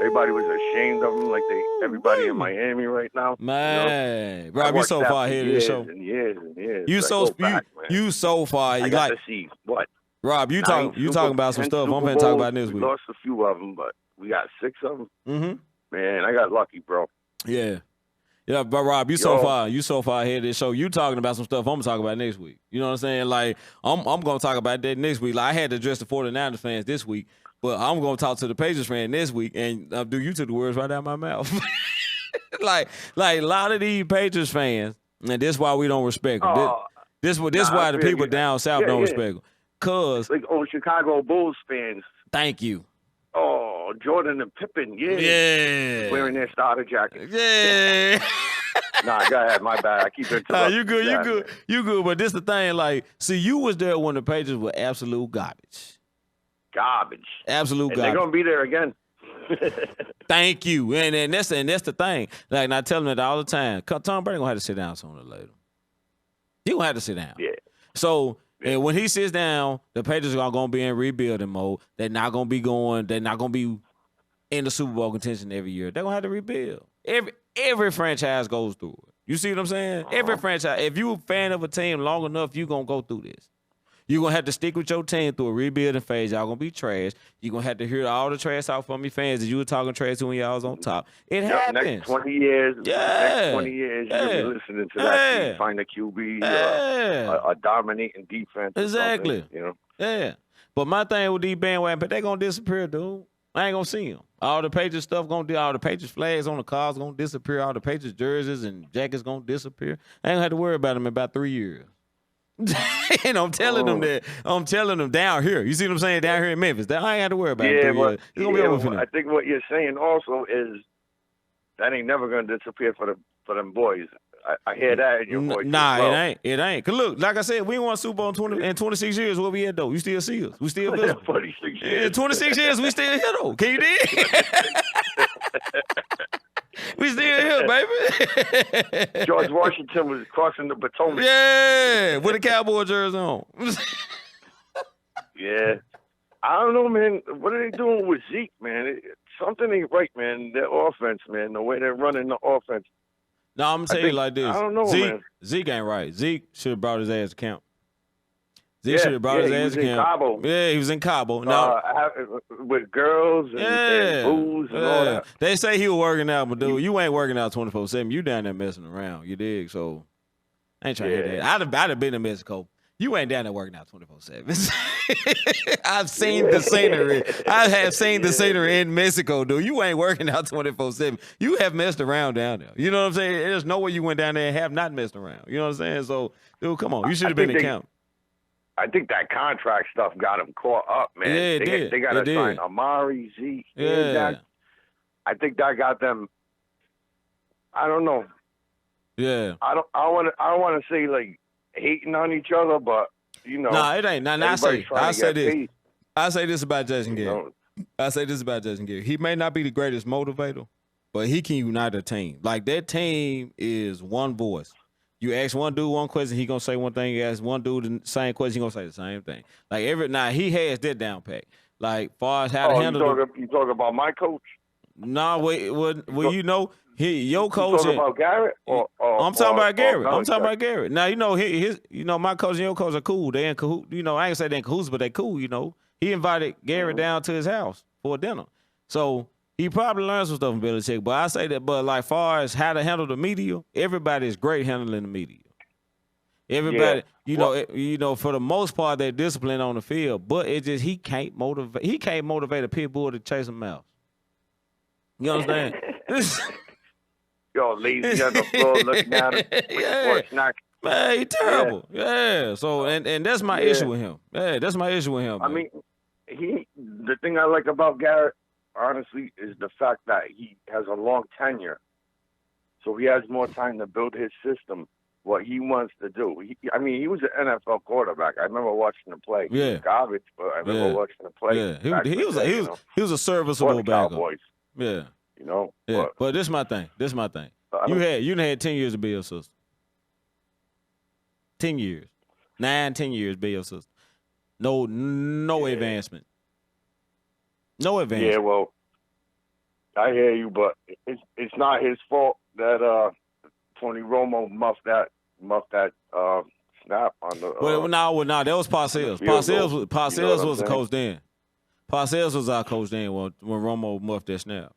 Everybody was ashamed of them, like everybody in Miami right now. Man, you know? Rob, you so far ahead of the show. And years and years. You I so go back, man. you so far. I You got like to see what. Rob? You 9 talking about some 10 stuff. I'm Super finna talk Bowls. about this We week. lost a few of them, but we got 6 of them. Mm-hmm. Man, I got lucky, bro. Yeah. Yeah, but Rob, you so far ahead of this show. You talking about some stuff I'm gonna talk about next week. You know what I'm saying? Like I'm gonna talk about that next week. Like I had to address the 49ers fans this week, but I'm gonna talk to the Patriots fan this week. And dude, you took the words right out of my mouth. like a lot of these Patriots fans, and this is why we don't respect them. Oh, This why I the feel people you. down south Yeah, don't yeah. respect them. Cause like Chicago Bulls fans. thank you. Oh, Jordan and Pippen, Yeah. wearing their starter jackets. Yeah. Nah, go ahead. My bad. I keep interrupting. Nah, you good, Yeah, man. you good. But this the thing, like, see, you was there when the Patriots were absolute garbage. Garbage. Absolute And they're garbage. gonna be there again. Thank you. And that's the thing. Like, and I tell them that all the time. Tom Brady gonna have to sit down sooner or later. He gonna have to sit down. Yeah. So and when he sits down, the Patriots are gonna be in rebuilding mode. They're not gonna be in the Super Bowl contention every year. They're gonna have to rebuild. Every franchise goes through it. You see what I'm saying? Every franchise. If you a fan of a team long enough, you're gonna go through this. You're gonna have to stick with your team through a rebuilding phase. Y'all gonna be trash. You're gonna have to hear all the trash out from your fans that you were talking trash to when y'all was on top. It happens. Next 20 years, Yeah. next 20 years, you're Yeah. gonna be listening to that. Yeah. You find a QB, Yeah. a dominating defense. or Exactly. something, you know. Yeah. But my thing with these bandwagon, but they gonna disappear, dude. I ain't gonna see them. All the Patriots stuff gonna do. All the Patriots flags on the cars gonna disappear. All the Patriots jerseys and jackets gonna disappear. I ain't gonna have to worry about them in about 3 years. And I'm telling them that. I'm telling them down here. You see what I'm saying? Down here in Memphis. That I ain't have to worry about it in 3 years. It's gonna be over for them. I think what you're saying also is that ain't never gonna disappear for them boys. I hear that in your voice. Nah, as well. it ain't. Cause look, like I said, we ain't won a Super Bowl in 26 years. Where we at though? You still see us? We still visible. 46 In years. 26 years, we still here though. Can you dig? We still here, baby. George Washington was crossing the Potomac. Yeah, with a cowboy jersey on. Yeah. I don't know, man. What are they doing with Zeke, man? Something ain't right, man. Their offense, man. The way they're running the offense. No, I'm gonna tell you like this. I don't know, man. Zeke ain't right. Zeke should have brought his ass to camp. Zeke should have brought his ass to camp. Cabo. Yeah, he was in Cabo. No, with girls and booze and all that. They say he was working out, but dude, you ain't working out 24/7. You down there messing around. You dig? So I ain't trying to hear that. I'd have been in Mexico. You ain't down there working out 24/7. I've seen the scenery. I have seen the scenery in Mexico, dude. You ain't working out 24/7. You have messed around down there. You know what I'm saying? There's no way you went down there and have not messed around. You know what I'm saying? So, dude, come on. You should have been in camp. I think that contract stuff got him caught up, man. Yeah, it did. They got to sign Amari, Zeke. Yeah. I think that got them. I don't know. Yeah. I want to say like hating on each other, but you know. Nah, it ain't. Nah, I say this. Paid. I say this about Jason Garrett. I say this about Jason Garrett. He may not be the greatest motivator, but he can unite a team. Like that team is one voice. You ask one dude one question, he gonna say one thing. You ask one dude the same question, he gonna say the same thing. Like he has that down pat. Like far as how to handle. You talking about my coach? Nah, you know, your coach. You talking about Garrett? I'm talking about Garrett. I'm talking about Garrett. Now you know my coach and your coach are cool. They in cahoots. You know, I ain't say they in cahoots, but they cool. You know, he invited Garrett down to his house for dinner, so. He probably learned some stuff from Belichick, but I say that. But like, far as how to handle the media, everybody is great handling the media. Everybody, you know, for the most part, they're disciplined on the field, but it just he can't motivate. He can't motivate a pit bull to chase a mouse. You understand? Yo, lazy on the floor, looking at him with Man, he terrible. Yeah. So and that's my issue with him. Yeah, that's my issue with him. I mean, the thing I like about Garrett, honestly, is the fact that he has a long tenure. So he has more time to build his system, what he wants to do. He was an NFL quarterback. I remember watching him play. Yeah. He was garbage, but I remember watching him play. Yeah, he was a serviceable backup. Cowboys. Yeah. You know? Yeah. But this is my thing. You had 10 years to be your sister. 10 years. 10 years be your sister. No advancement. No advance. Yeah, well, I hear you, but it's not his fault that Tony Romo muffed that snap on the. Well, no, that was Parcells. Parcells was the coach then. Parcells was our coach then when Romo muffed that snap.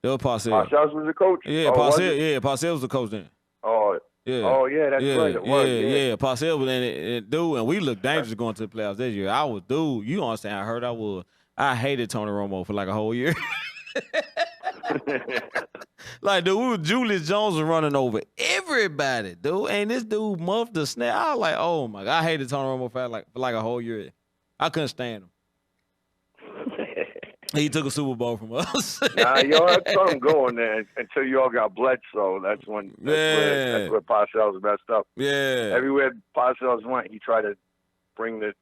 That was Parcells. Parcells was the coach. Yeah, Parcells was the coach then. Oh. Yeah. Oh yeah, that's right. It was. Yeah. Parcells was in it, dude, and we looked dangerous going to the playoffs this year. I was, dude. You understand? I heard I was. I hated Tony Romo for like a whole year. Like, dude, Julius Jones was running over everybody, dude. And this dude muffed the snap. I was like, oh my God, I hated Tony Romo for like a whole year. I couldn't stand him. He took a Super Bowl from us. Nah, y'all had something going there until y'all got Bledsoe. That's where Parcells messed up. Yeah. Everywhere Parcells went, he tried to bring the,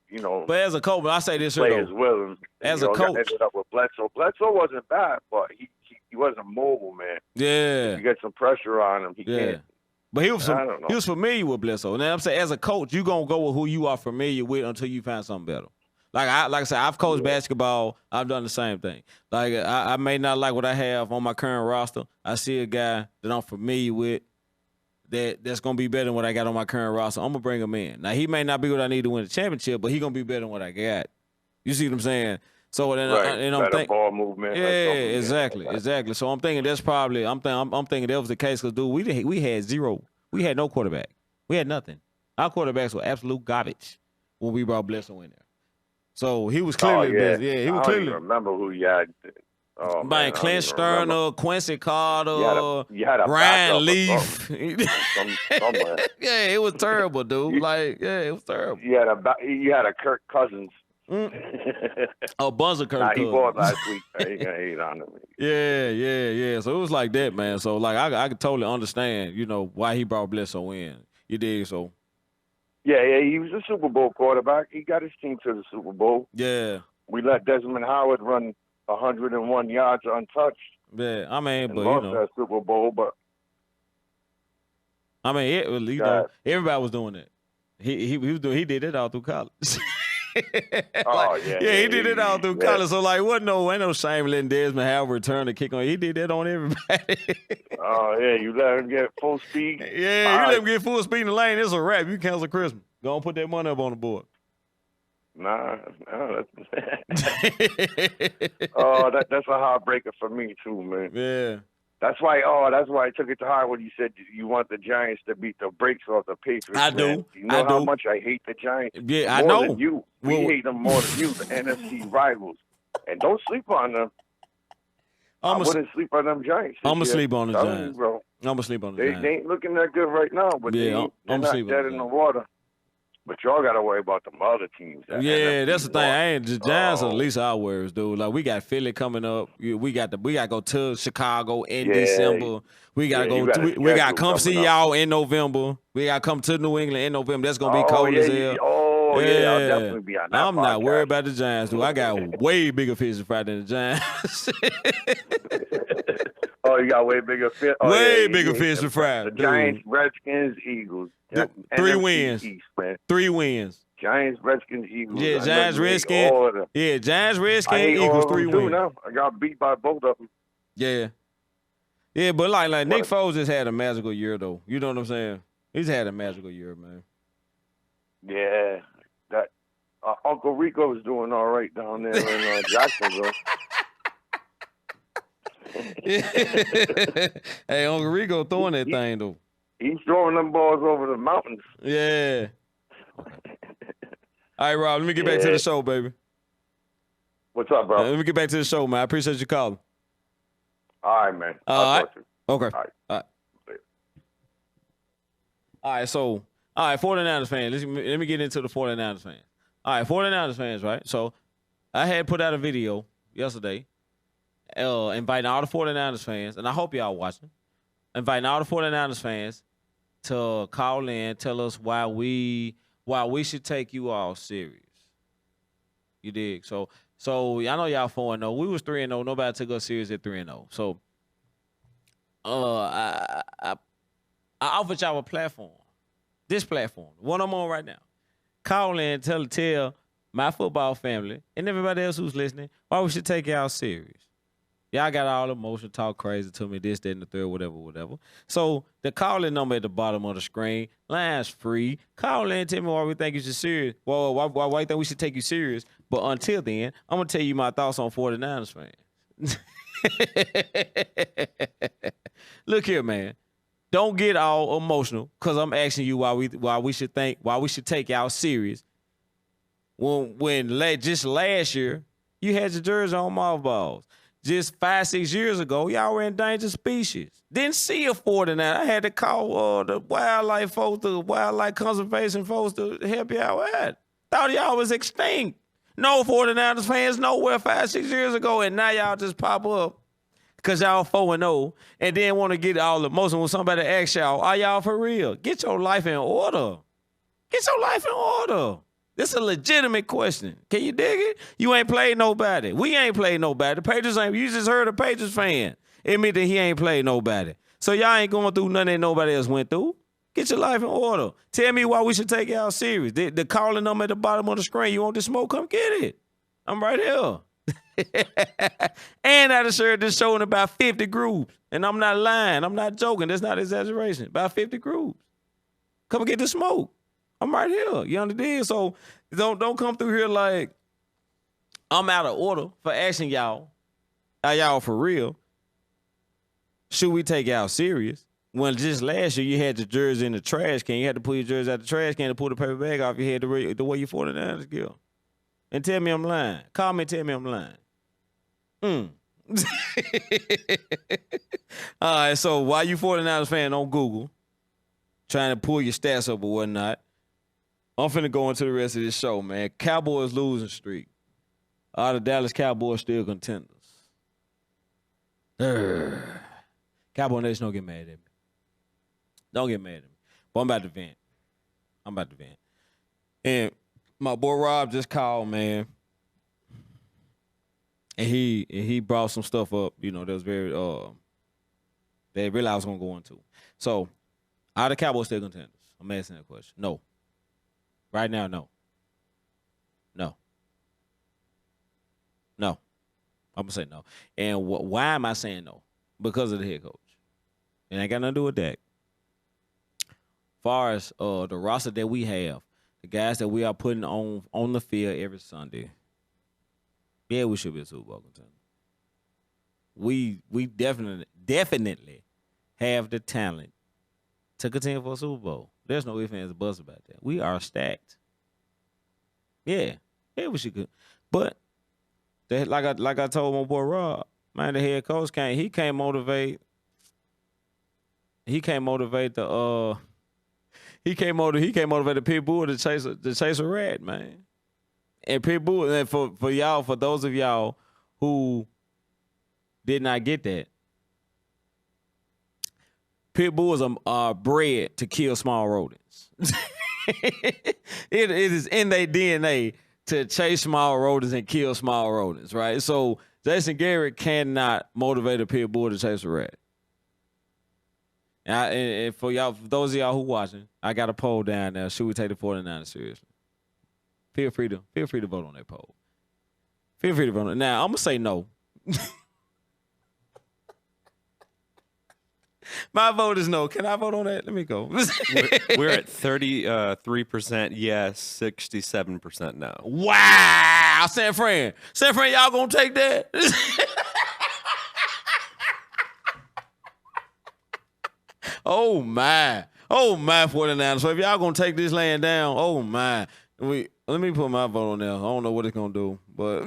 But as a coach, I say this players here, with him. As a coach, ended up with Bledsoe. Bledsoe wasn't bad, but he wasn't mobile, man. Yeah. If you get some pressure on him, he can't. But he was familiar with Bledsoe. Now I'm saying, as a coach, you gonna go with who you are familiar with until you find something better. Like I said, I've coached basketball. I've done the same thing. Like I may not like what I have on my current roster. I see a guy that I'm familiar with that's gonna be better than what I got on my current roster. I'm gonna bring him in. Now he may not be what I need to win the championship, but he gonna be better than what I got. You see what I'm saying? So then, and I'm thinking ball movement. Yeah, exactly. So I'm thinking that's probably I'm thinking that was the case because dude, we had zero. We had no quarterback. We had nothing. Our quarterbacks were absolute garbage when we brought Bledsoe in there. So he was clearly the best. Yeah, he was clearly. I don't even remember who you had. Oh, man, Clint Sterner, Quincy Carter, you had a Ryan Leaf. Somewhere. Yeah, it was terrible, dude. It was terrible. You had a Kirk Cousins. A bunch of Kirk Cousins. He bought last week. I ain't gonna hate on him. Yeah. So it was like that, man. So like I could totally understand, why he brought Bledsoe in. You dig? So. Yeah, he was a Super Bowl quarterback. He got his team to the Super Bowl. Yeah. We let Desmond Howard run 101 yards untouched. Yeah, I mean, but lost that Super Bowl, but I mean, everybody was doing that. He did it all through college. Oh, yeah, he did it all through yeah. college. So like, ain't no shame letting Desmond Howard return the kick on. He did that on everybody. Oh, yeah, you let him get full speed. Yeah, you let him get full speed in the lane. It's a wrap. You cancel Christmas. Go and put that money up on the board. Nah, oh, that's a heartbreaker for me too, man. Yeah. That's why I took it to heart when you said you want the Giants to beat the brakes off the Patriots. I man. do. You know how much I hate the Giants? Yeah, I more know. Than you. We hate them more than you, the NFC rivals. And don't sleep on them. I wouldn't sleep on them Giants. I'm going to sleep on the Tell Giants. you, bro. I'm going to sleep on the They Giants. ain't looking that good right now, but Yeah, they're I'm not sleeping dead on in the the water. But y'all got to worry about them other teams. that Yeah, NFC that's the thing. North. The Giants are the least our worries, dude. Like we got Philly coming up. We got to go to Chicago in December. We got to go. We got to come see y'all in November. We got to come to New England in November. That's gonna be cold as hell. I'll definitely be on that. I'm not worried about the Giants, dude. I got way bigger fish to fry than the Giants. Oh, you got way bigger fish. Way bigger fish to fry. The dude. Giants, Redskins, Eagles. 3 NFC wins. East, man. 3 wins. Giants, Redskins, Eagles. Yeah, I Giants, hate Redskins. all of them. Yeah, Giants, I Redskins, hate all Eagles, of them 3 too wins. now. I got beat by both of them. Yeah. Yeah, but like Nick Foles just had a magical year though. You know what I'm saying? He's had a magical year, man. Yeah, that Uncle Rico is doing all right down there in Jacksonville. Hey, Uncle Rico throwing that thing though. He's throwing them balls over the mountains. Yeah. All right, Rob, let me get back to the show, baby. What's up, bro? Let me get back to the show, man. I appreciate you calling. All right, man. All right. Okay. All right. All right, so, 49ers fans. Let me get into the 49ers fans. All right, 49ers fans, right? So, I had put out a video yesterday inviting all the 49ers fans, and I hope y'all watching, inviting all the 49ers fans to call in, tell us why we should take you all serious. You dig? So I know y'all 4-0. We was 3-0. Nobody took us serious at 3-0. So I offered y'all a platform. This platform, the one I'm on right now. Call in, tell my football family and everybody else who's listening why we should take y'all serious. Y'all got all emotion, talk crazy to me, this, that, and the third, whatever. So the call-in number at the bottom of the screen, line's free. Call in, tell me why we think you should serious. Well, why you think we should take you serious? But until then, I'm gonna tell you my thoughts on 49ers fans. Look here, man. Don't get all emotional because I'm asking you why we should take y'all serious. When just last year you had your jersey on mothballs. Just 5-6 years ago, y'all were endangered species. Didn't see a 49. I had to call the wildlife folks, the wildlife conservation folks to help y'all out. Thought y'all was extinct. No 49ers fans nowhere 5-6 years ago, and now y'all just pop up because y'all 4-0 and then want to get all emotional when somebody asks y'all, are y'all for real? Get your life in order. Get your life in order. This is a legitimate question. Can you dig it? You ain't played nobody. We ain't played nobody. The Patriots ain't. You just heard a Patriots fan admit that he ain't played nobody. So y'all ain't going through nothing that nobody else went through. Get your life in order. Tell me why we should take y'all serious. The calling number at the bottom of the screen. You want the smoke? Come get it. I'm right here. And I just shared this show in about 50 groups. And I'm not lying. I'm not joking. That's not exaggeration. About 50 groups. Come get the smoke. I'm right here. You understand? So don't come through here like I'm out of order for asking y'all, are y'all for real? Should we take y'all serious? When just last year you had your jersey in the trash can. You had to pull your jersey out the trash can to pull the paper bag off your head the way your 49ers go. And tell me I'm lying. Call me and tell me I'm lying. All right, so why you 49ers fan on Google trying to pull your stats up or whatnot, I'm finna go into the rest of this show, man. Cowboys losing streak. Are the Dallas Cowboys still contenders? Cowboy Nation, don't get mad at me. Don't get mad at me. But I'm about to vent. And my boy Rob just called, man. And he brought some stuff up, that was very that really I was gonna go into. So, are the Cowboys still contenders? I'm asking that question. No. Right now, no. No. No. I'm going to say no. And why am I saying no? Because of the head coach. It ain't got nothing to do with that. Far as the roster that we have, the guys that we are putting on the field every Sunday, yeah, we should be a Super Bowl contender. We definitely have the talent to contend for a Super Bowl. There's no ifs, ands, or buts about that. We are stacked. Yeah, we should. But like I told my boy Rob, man, the head coach can't motivate the pit bull to chase a rat, man. And pit bull, and for y'all, for those of y'all who did not get that, pit bulls are bred to kill small rodents. It is in their DNA to chase small rodents and kill small rodents, right? So Jason Garrett cannot motivate a pit bull to chase a rat. And for y'all, for those of y'all who watching, I got a poll down there. Should we take the 49ers seriously? Feel free to vote on that poll. Feel free to vote on it. Now, I'm gonna say no. My vote is no. Can I vote on that? Let me go. We're at 33% yes, 67% no. Wow, San Fran, y'all gonna take that? Oh my 49ers. So if y'all gonna take this land down, oh my. Let me put my vote on there. I don't know what it's gonna do, but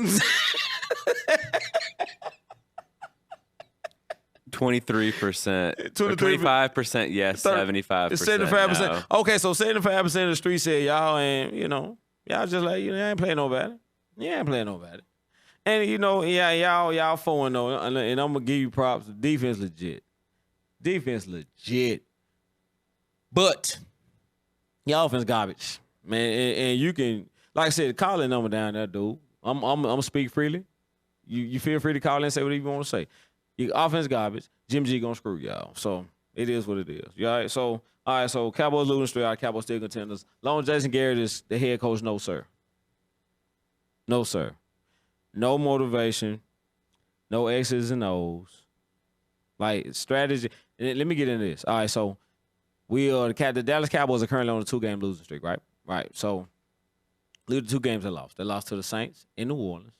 23%, 25% yes, 75% 75%. no. Okay, so 75% of the street said y'all ain't, y'all just like, I ain't playing nobody. You ain't playing nobody. And y'all 4-0, and I'm gonna give you props. Defense legit. But your offense garbage, man. And you can, like I said, call that number down there, dude. I'm gonna speak freely. You feel free to call in and say whatever you want to say. Your offense garbage. Jim G gonna screw y'all. So it is what it is. You all right? So Cowboys losing straight out. Cowboys still contenders. Long as Jason Garrett is the head coach, no sir. No sir. No motivation. No X's and O's. Like strategy. Let me get into this. All right, so the Dallas Cowboys are currently on a 2-game losing streak, right? Right. So look at the 2 games they lost. They lost to the Saints in New Orleans.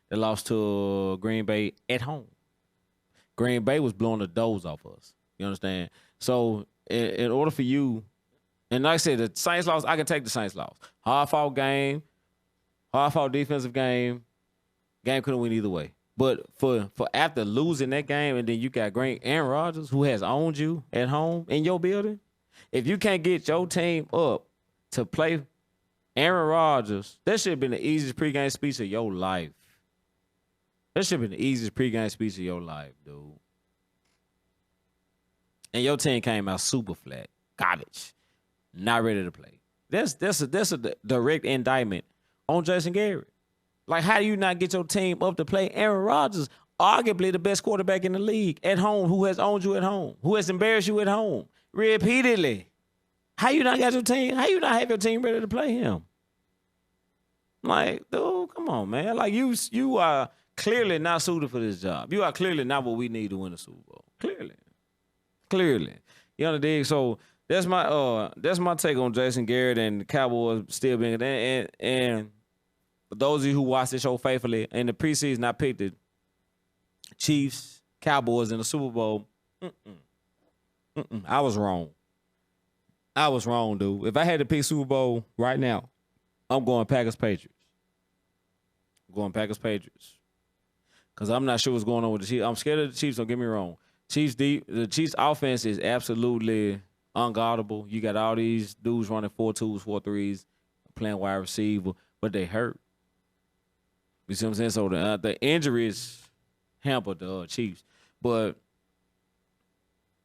They lost to Green Bay at home. Green Bay was blowing the doors off us. You understand? So in order for you, and like I said, the Saints lost, I can take the Saints loss. Hard-fought game, hard-fought defensive game. Game couldn't win either way. But for after losing that game, and then you got Aaron Rodgers, who has owned you at home in your building, if you can't get your team up to play Aaron Rodgers, that should have been the easiest pregame speech of your life. That should have been the easiest pregame speech of your life, dude. And your team came out super flat, garbage, not ready to play. That's a direct indictment on Jason Garrett. Like, how do you not get your team up to play Aaron Rodgers, arguably the best quarterback in the league at home, who has owned you at home, who has embarrassed you at home repeatedly? How you not got your team? How you not have your team ready to play him? Like, dude, come on, man. Like, you are clearly not suited for this job. You are clearly not what we need to win a Super Bowl. Clearly. You know what I dig? So that's my take on Jason Garrett and the Cowboys still being and for those of you who watch this show faithfully, in the preseason, I picked the Chiefs, Cowboys in the Super Bowl. I was wrong. Dude. If I had to pick Super Bowl right now, I'm going Packers-Patriots. Because I'm not sure what's going on with the Chiefs. I'm scared of the Chiefs, don't get me wrong. The Chiefs' offense is absolutely unguardable. You got all these dudes running 4-2s, 4-3s, playing wide receiver, but they hurt. You see what I'm saying? So the injuries hampered the Chiefs. But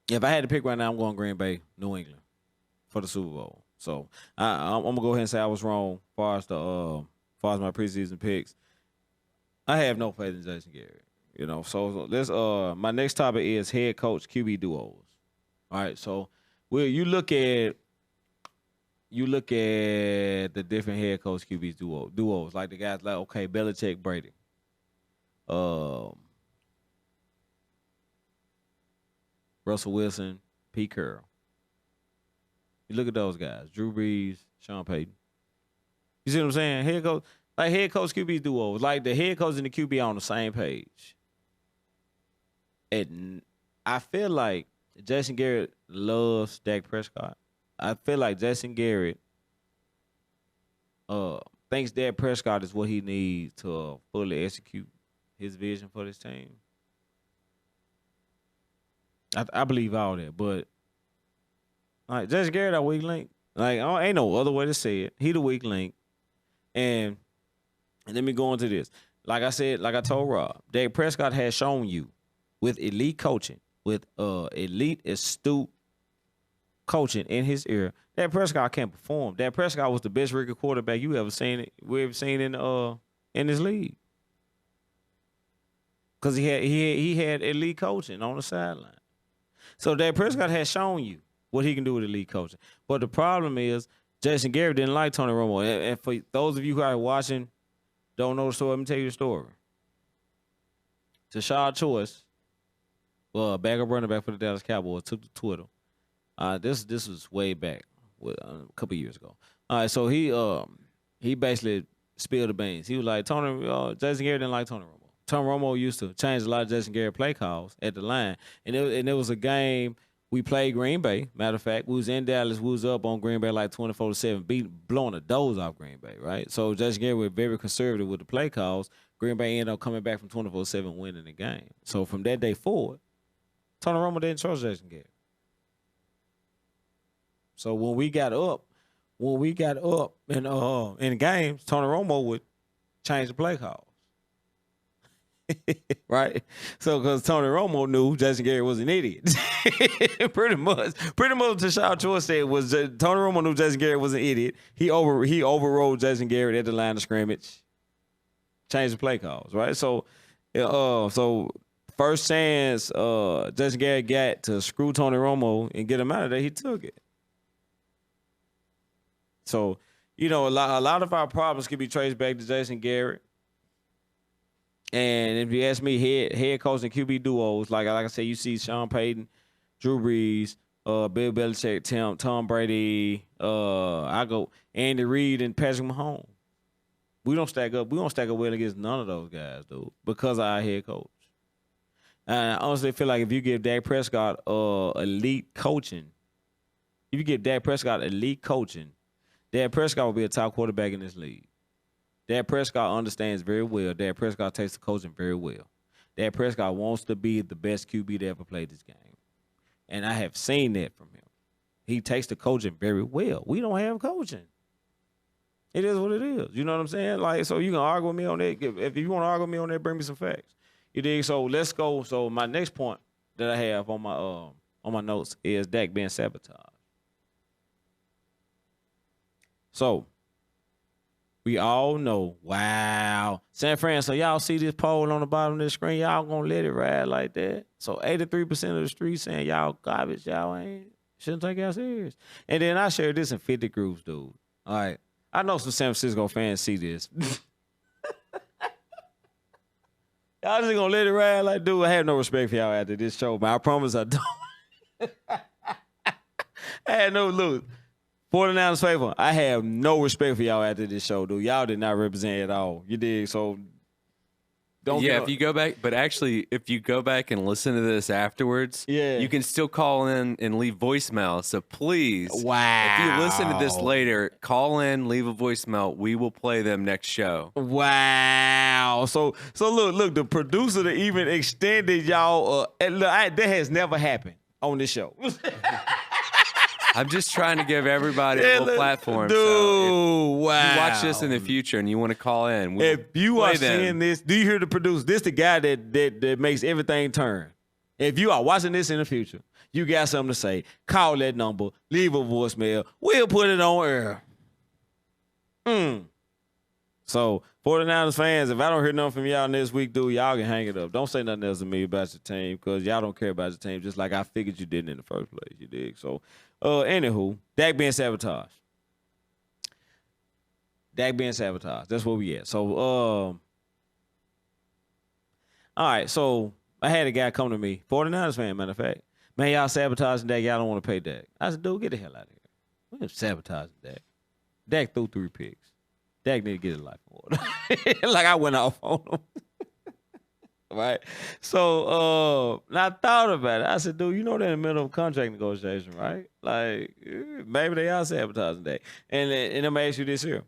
if I had to pick right now, I'm going Green Bay, New England for the Super Bowl. So I'm gonna go ahead and say I was wrong as far as my preseason picks. I have no faith in Jason Garrett. So let's my next topic is head coach QB duos. All right, so you look at you look at the different head coach QB duos, like the guys like, okay, Belichick, Brady. Russell Wilson, Pete Carroll. You look at those guys, Drew Brees, Sean Payton. You see what I'm saying? Head coach QB duos, like the head coach and the QB on the same page. And I feel like Jason Garrett loves Dak Prescott. I feel like Jason Garrett thinks Dak Prescott is what he needs to fully execute his vision for this team. I believe all that, but like Jason Garrett, our weak link. Like ain't no other way to say it. He the weak link, and let me go into this. Like I said, like I told Rob, Dak Prescott has shown you with elite coaching, with elite astute coaching in his ear, Dak Prescott can't perform. Dak Prescott was the best rookie quarterback we ever seen in this league. Because he had elite coaching on the sideline. So Dak Prescott has shown you what he can do with elite coaching. But the problem is Jason Garrett didn't like Tony Romo. And for those of you who are watching, don't know the story, let me tell you the story. Tashard Choice, backup running back for the Dallas Cowboys, took to Twitter. This was way back, a couple years ago. All right, so he basically spilled the beans. He was like, Jason Garrett didn't like Tony Romo. Tony Romo used to change a lot of Jason Garrett play calls at the line. And it was a game we played Green Bay. Matter of fact, we was in Dallas. We was up on Green Bay like 24-7, blowing the doors off Green Bay, right? So Jason Garrett was very conservative with the play calls. Green Bay ended up coming back from 24-7, winning the game. So from that day forward, Tony Romo didn't trust Jason Garrett. So when we got up in games, Tony Romo would change the play calls. Right? So because Tony Romo knew Jason Garrett was an idiot. Pretty much Tashard Choice said was Tony Romo knew Jason Garrett was an idiot. He overrode Jason Garrett at the line of scrimmage, changed the play calls, right? So first chance Jason Garrett got to screw Tony Romo and get him out of there, he took it. So, a lot of our problems can be traced back to Jason Garrett. And if you ask me, head coach and QB duos, like I said, you see Sean Payton, Drew Brees, Bill Belichick, Tom Brady, I go Andy Reid and Patrick Mahomes. We don't stack up well against none of those guys, dude, because of our head coach. And I honestly feel like if you give Dak Prescott elite coaching, Dak Prescott will be a top quarterback in this league. Dak Prescott understands very well. Dak Prescott takes the coaching very well. Dak Prescott wants to be the best QB to ever play this game. And I have seen that from him. He takes the coaching very well. We don't have coaching. It is what it is. You know what I'm saying? Like, so you can argue with me on that. If you want to argue with me on that, bring me some facts. You dig? So let's go. So my next point that I have on my notes is Dak being sabotaged. So we all know, wow, San Fran, so y'all see this poll on the bottom of the screen, y'all gonna let it ride like that? So 83% of the street saying y'all garbage, y'all shouldn't take y'all serious. And then I shared this in 50 groups, dude. All right. I know some San Francisco fans see this. Y'all just gonna let it ride like, dude, I have no respect for y'all after this show, man. I promise I don't. I had no look. 49ers faithful, I have no respect for y'all after this show, dude. Y'all did not represent at all. You did, so don't. Yeah, if you go back, but actually, if you go back and listen to this afterwards, you can still call in and leave voicemail. So please, if you listen to this later, call in, leave a voicemail. We will play them next show. Wow. So look, the producer that even extended y'all, that has never happened on this show. I'm just trying to give everybody a little platform. Dude, so wow. If you watch this in the future and you want to call in, if you are seeing this, do you hear the producer? This the guy that makes everything turn. If you are watching this in the future, you got something to say, call that number, leave a voicemail. We'll put it on air. So, 49ers fans, if I don't hear nothing from y'all next week, dude, y'all can hang it up. Don't say nothing else to me about your team because y'all don't care about your team just like I figured you didn't in the first place. You dig? So, anywho, Dak being sabotaged. Dak being sabotaged. That's where we at. So, all right. So I had a guy come to me, 49ers fan, matter of fact. Man, y'all sabotaging Dak. Y'all don't want to pay Dak. I said, dude, get the hell out of here. We're sabotaging Dak. Dak threw 3 picks. Dak need to get his life in order. Like I went off on him. Right? So I thought about it. I said, dude, you know they're in the middle of a contract negotiation, right? Like, maybe they are sabotaging Dak. And I'm going to ask you this here.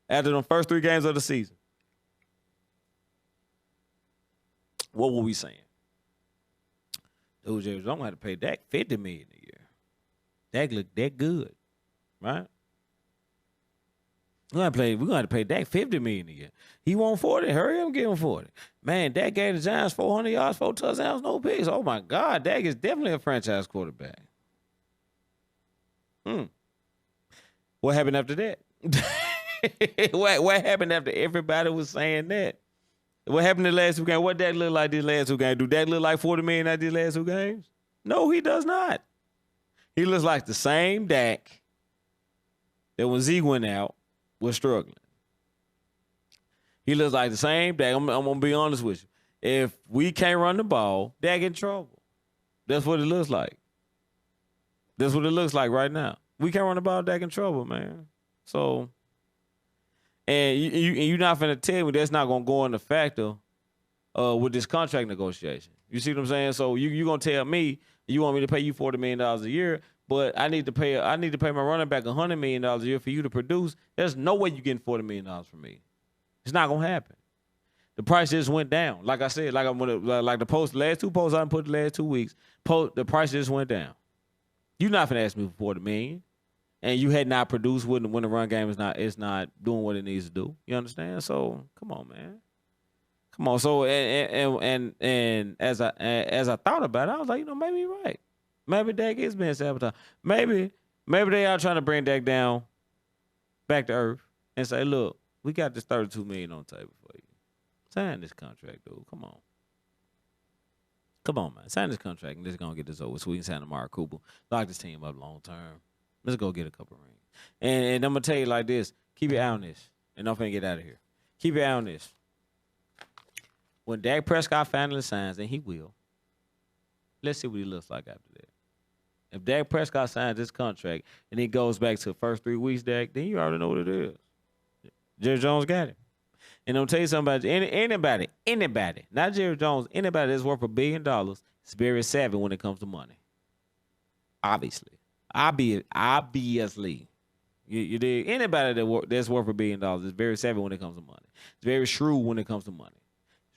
After the first 3 games of the season, what were we saying? Dude, James, I'm going to have to pay Dak $50 million a year. Dak look that good, right? We're gonna have to pay Dak $50 million a year. He want 40. Hurry up and give him 40. Man, Dak gave the Giants 400 yards, 4 touchdowns, no picks. Oh my God, Dak is definitely a franchise quarterback. What happened after that? What happened after everybody was saying that? What happened the last 2 games? What Dak look like these last 2 games? Do Dak look like $40 million at these last 2 games? No, he does not. He looks like the same Dak that when Zeke went out was struggling. He looks like the same Dak. I'm going to be honest with you. If we can't run the ball, Dak in trouble. That's what it looks like. That's what it looks like right now. We can't run the ball, Dak in trouble, man. So, and you're not finna tell me that's not going to go into factor with this contract negotiation. You see what I'm saying? So you're going to tell me you want me to pay you $40 million a year, but I need to pay my running back $100 million a year for you to produce. There's no way you're getting $40 million from me. It's not gonna happen. The price just went down. Like I said, like the last 2 posts I put the last 2 weeks, the price just went down. You're not gonna ask me for $40 million, and you had not produced when the run game is not doing what it needs to do. You understand? So come on, man. Come on. So and as I thought about it, I was like, maybe you're right. Maybe Dak is being sabotaged. Maybe they are trying to bring Dak down back to earth and say, look, we got this $32 million on the table for you. Sign this contract, dude. Come on. Come on, man. Sign this contract and let's go get this over so we can sign Amari Cooper. Lock this team up long term. Let's go get a couple rings. And I'm going to tell you like this. Keep your eye on this. And I'm finna get out of here. Keep your eye on this. When Dak Prescott finally signs, and he will, let's see what he looks like after that. If Dak Prescott signs this contract and he goes back to the first 3 weeks, Dak, then you already know what it is. Jerry Jones got it. And I'm tell you something about anybody, not Jerry Jones, anybody that's worth $1 billion is very savvy when it comes to money. Obviously. You dig? Anybody that's worth $1 billion is very savvy when it comes to money. It's very shrewd when it comes to money.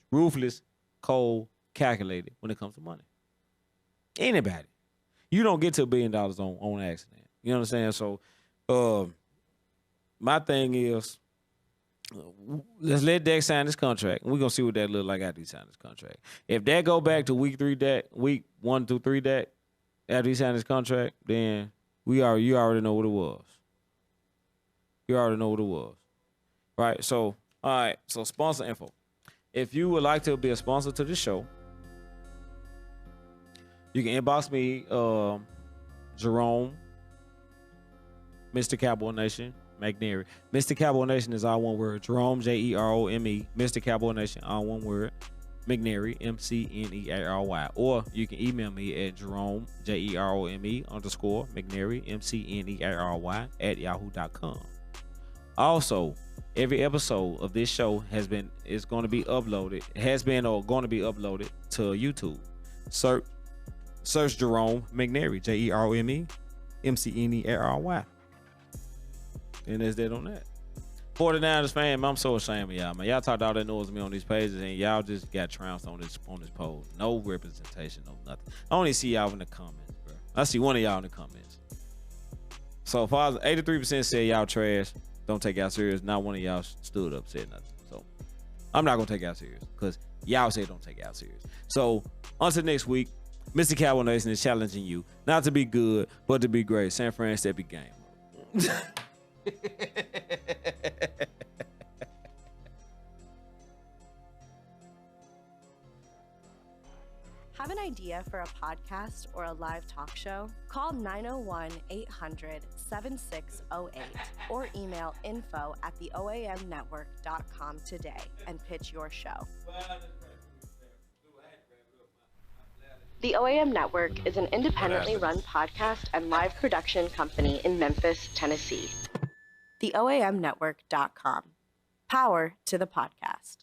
It's ruthless, cold, calculated when it comes to money. Anybody. You don't get to $1 billion on accident. You know what I'm saying? So, my thing is, let's let Dak sign this contract. We're going to see what that look like after he signs this contract. If Dak go back to week 1 through 3 Dak, after he signed this contract, then you already know what it was. You already know what it was. Right? So, all right. So, sponsor info. If you would like to be a sponsor to the show, you can inbox me, Jerome, Mr. Cowboy Nation, McNary. Mr. Cowboy Nation is all one word. Jerome, Jerome. Mr. Cowboy Nation, all one word. McNary, McNeary. Or you can email me at Jerome, Jerome _ McNary, McNeary @yahoo.com. Also, every episode of this show has been going to be uploaded to YouTube. Search Jerome McNary, Jerome McNeary. And there's that on that. 49ers fan, I'm so ashamed of y'all, man. Y'all talked all that noise to me on these pages, and y'all just got trounced on this poll. No representation, no nothing. I only see y'all in the comments, bro. I see one of y'all in the comments. So far, 83% said y'all trash. Don't take y'all serious. Not one of y'all stood up, said nothing. So I'm not gonna take y'all serious because y'all said don't take y'all serious. So until next week, Mr. Cowboy Nation is challenging you not to be good, but to be great. San Fran step your game up. Have an idea idea for a podcast or a live talk show? Call 901-800-7608 or email info@theoamnetwork.com today and pitch your show. The OAM Network is an independently run podcast and live production company in Memphis, Tennessee. TheOAMnetwork.com. Power to the podcast.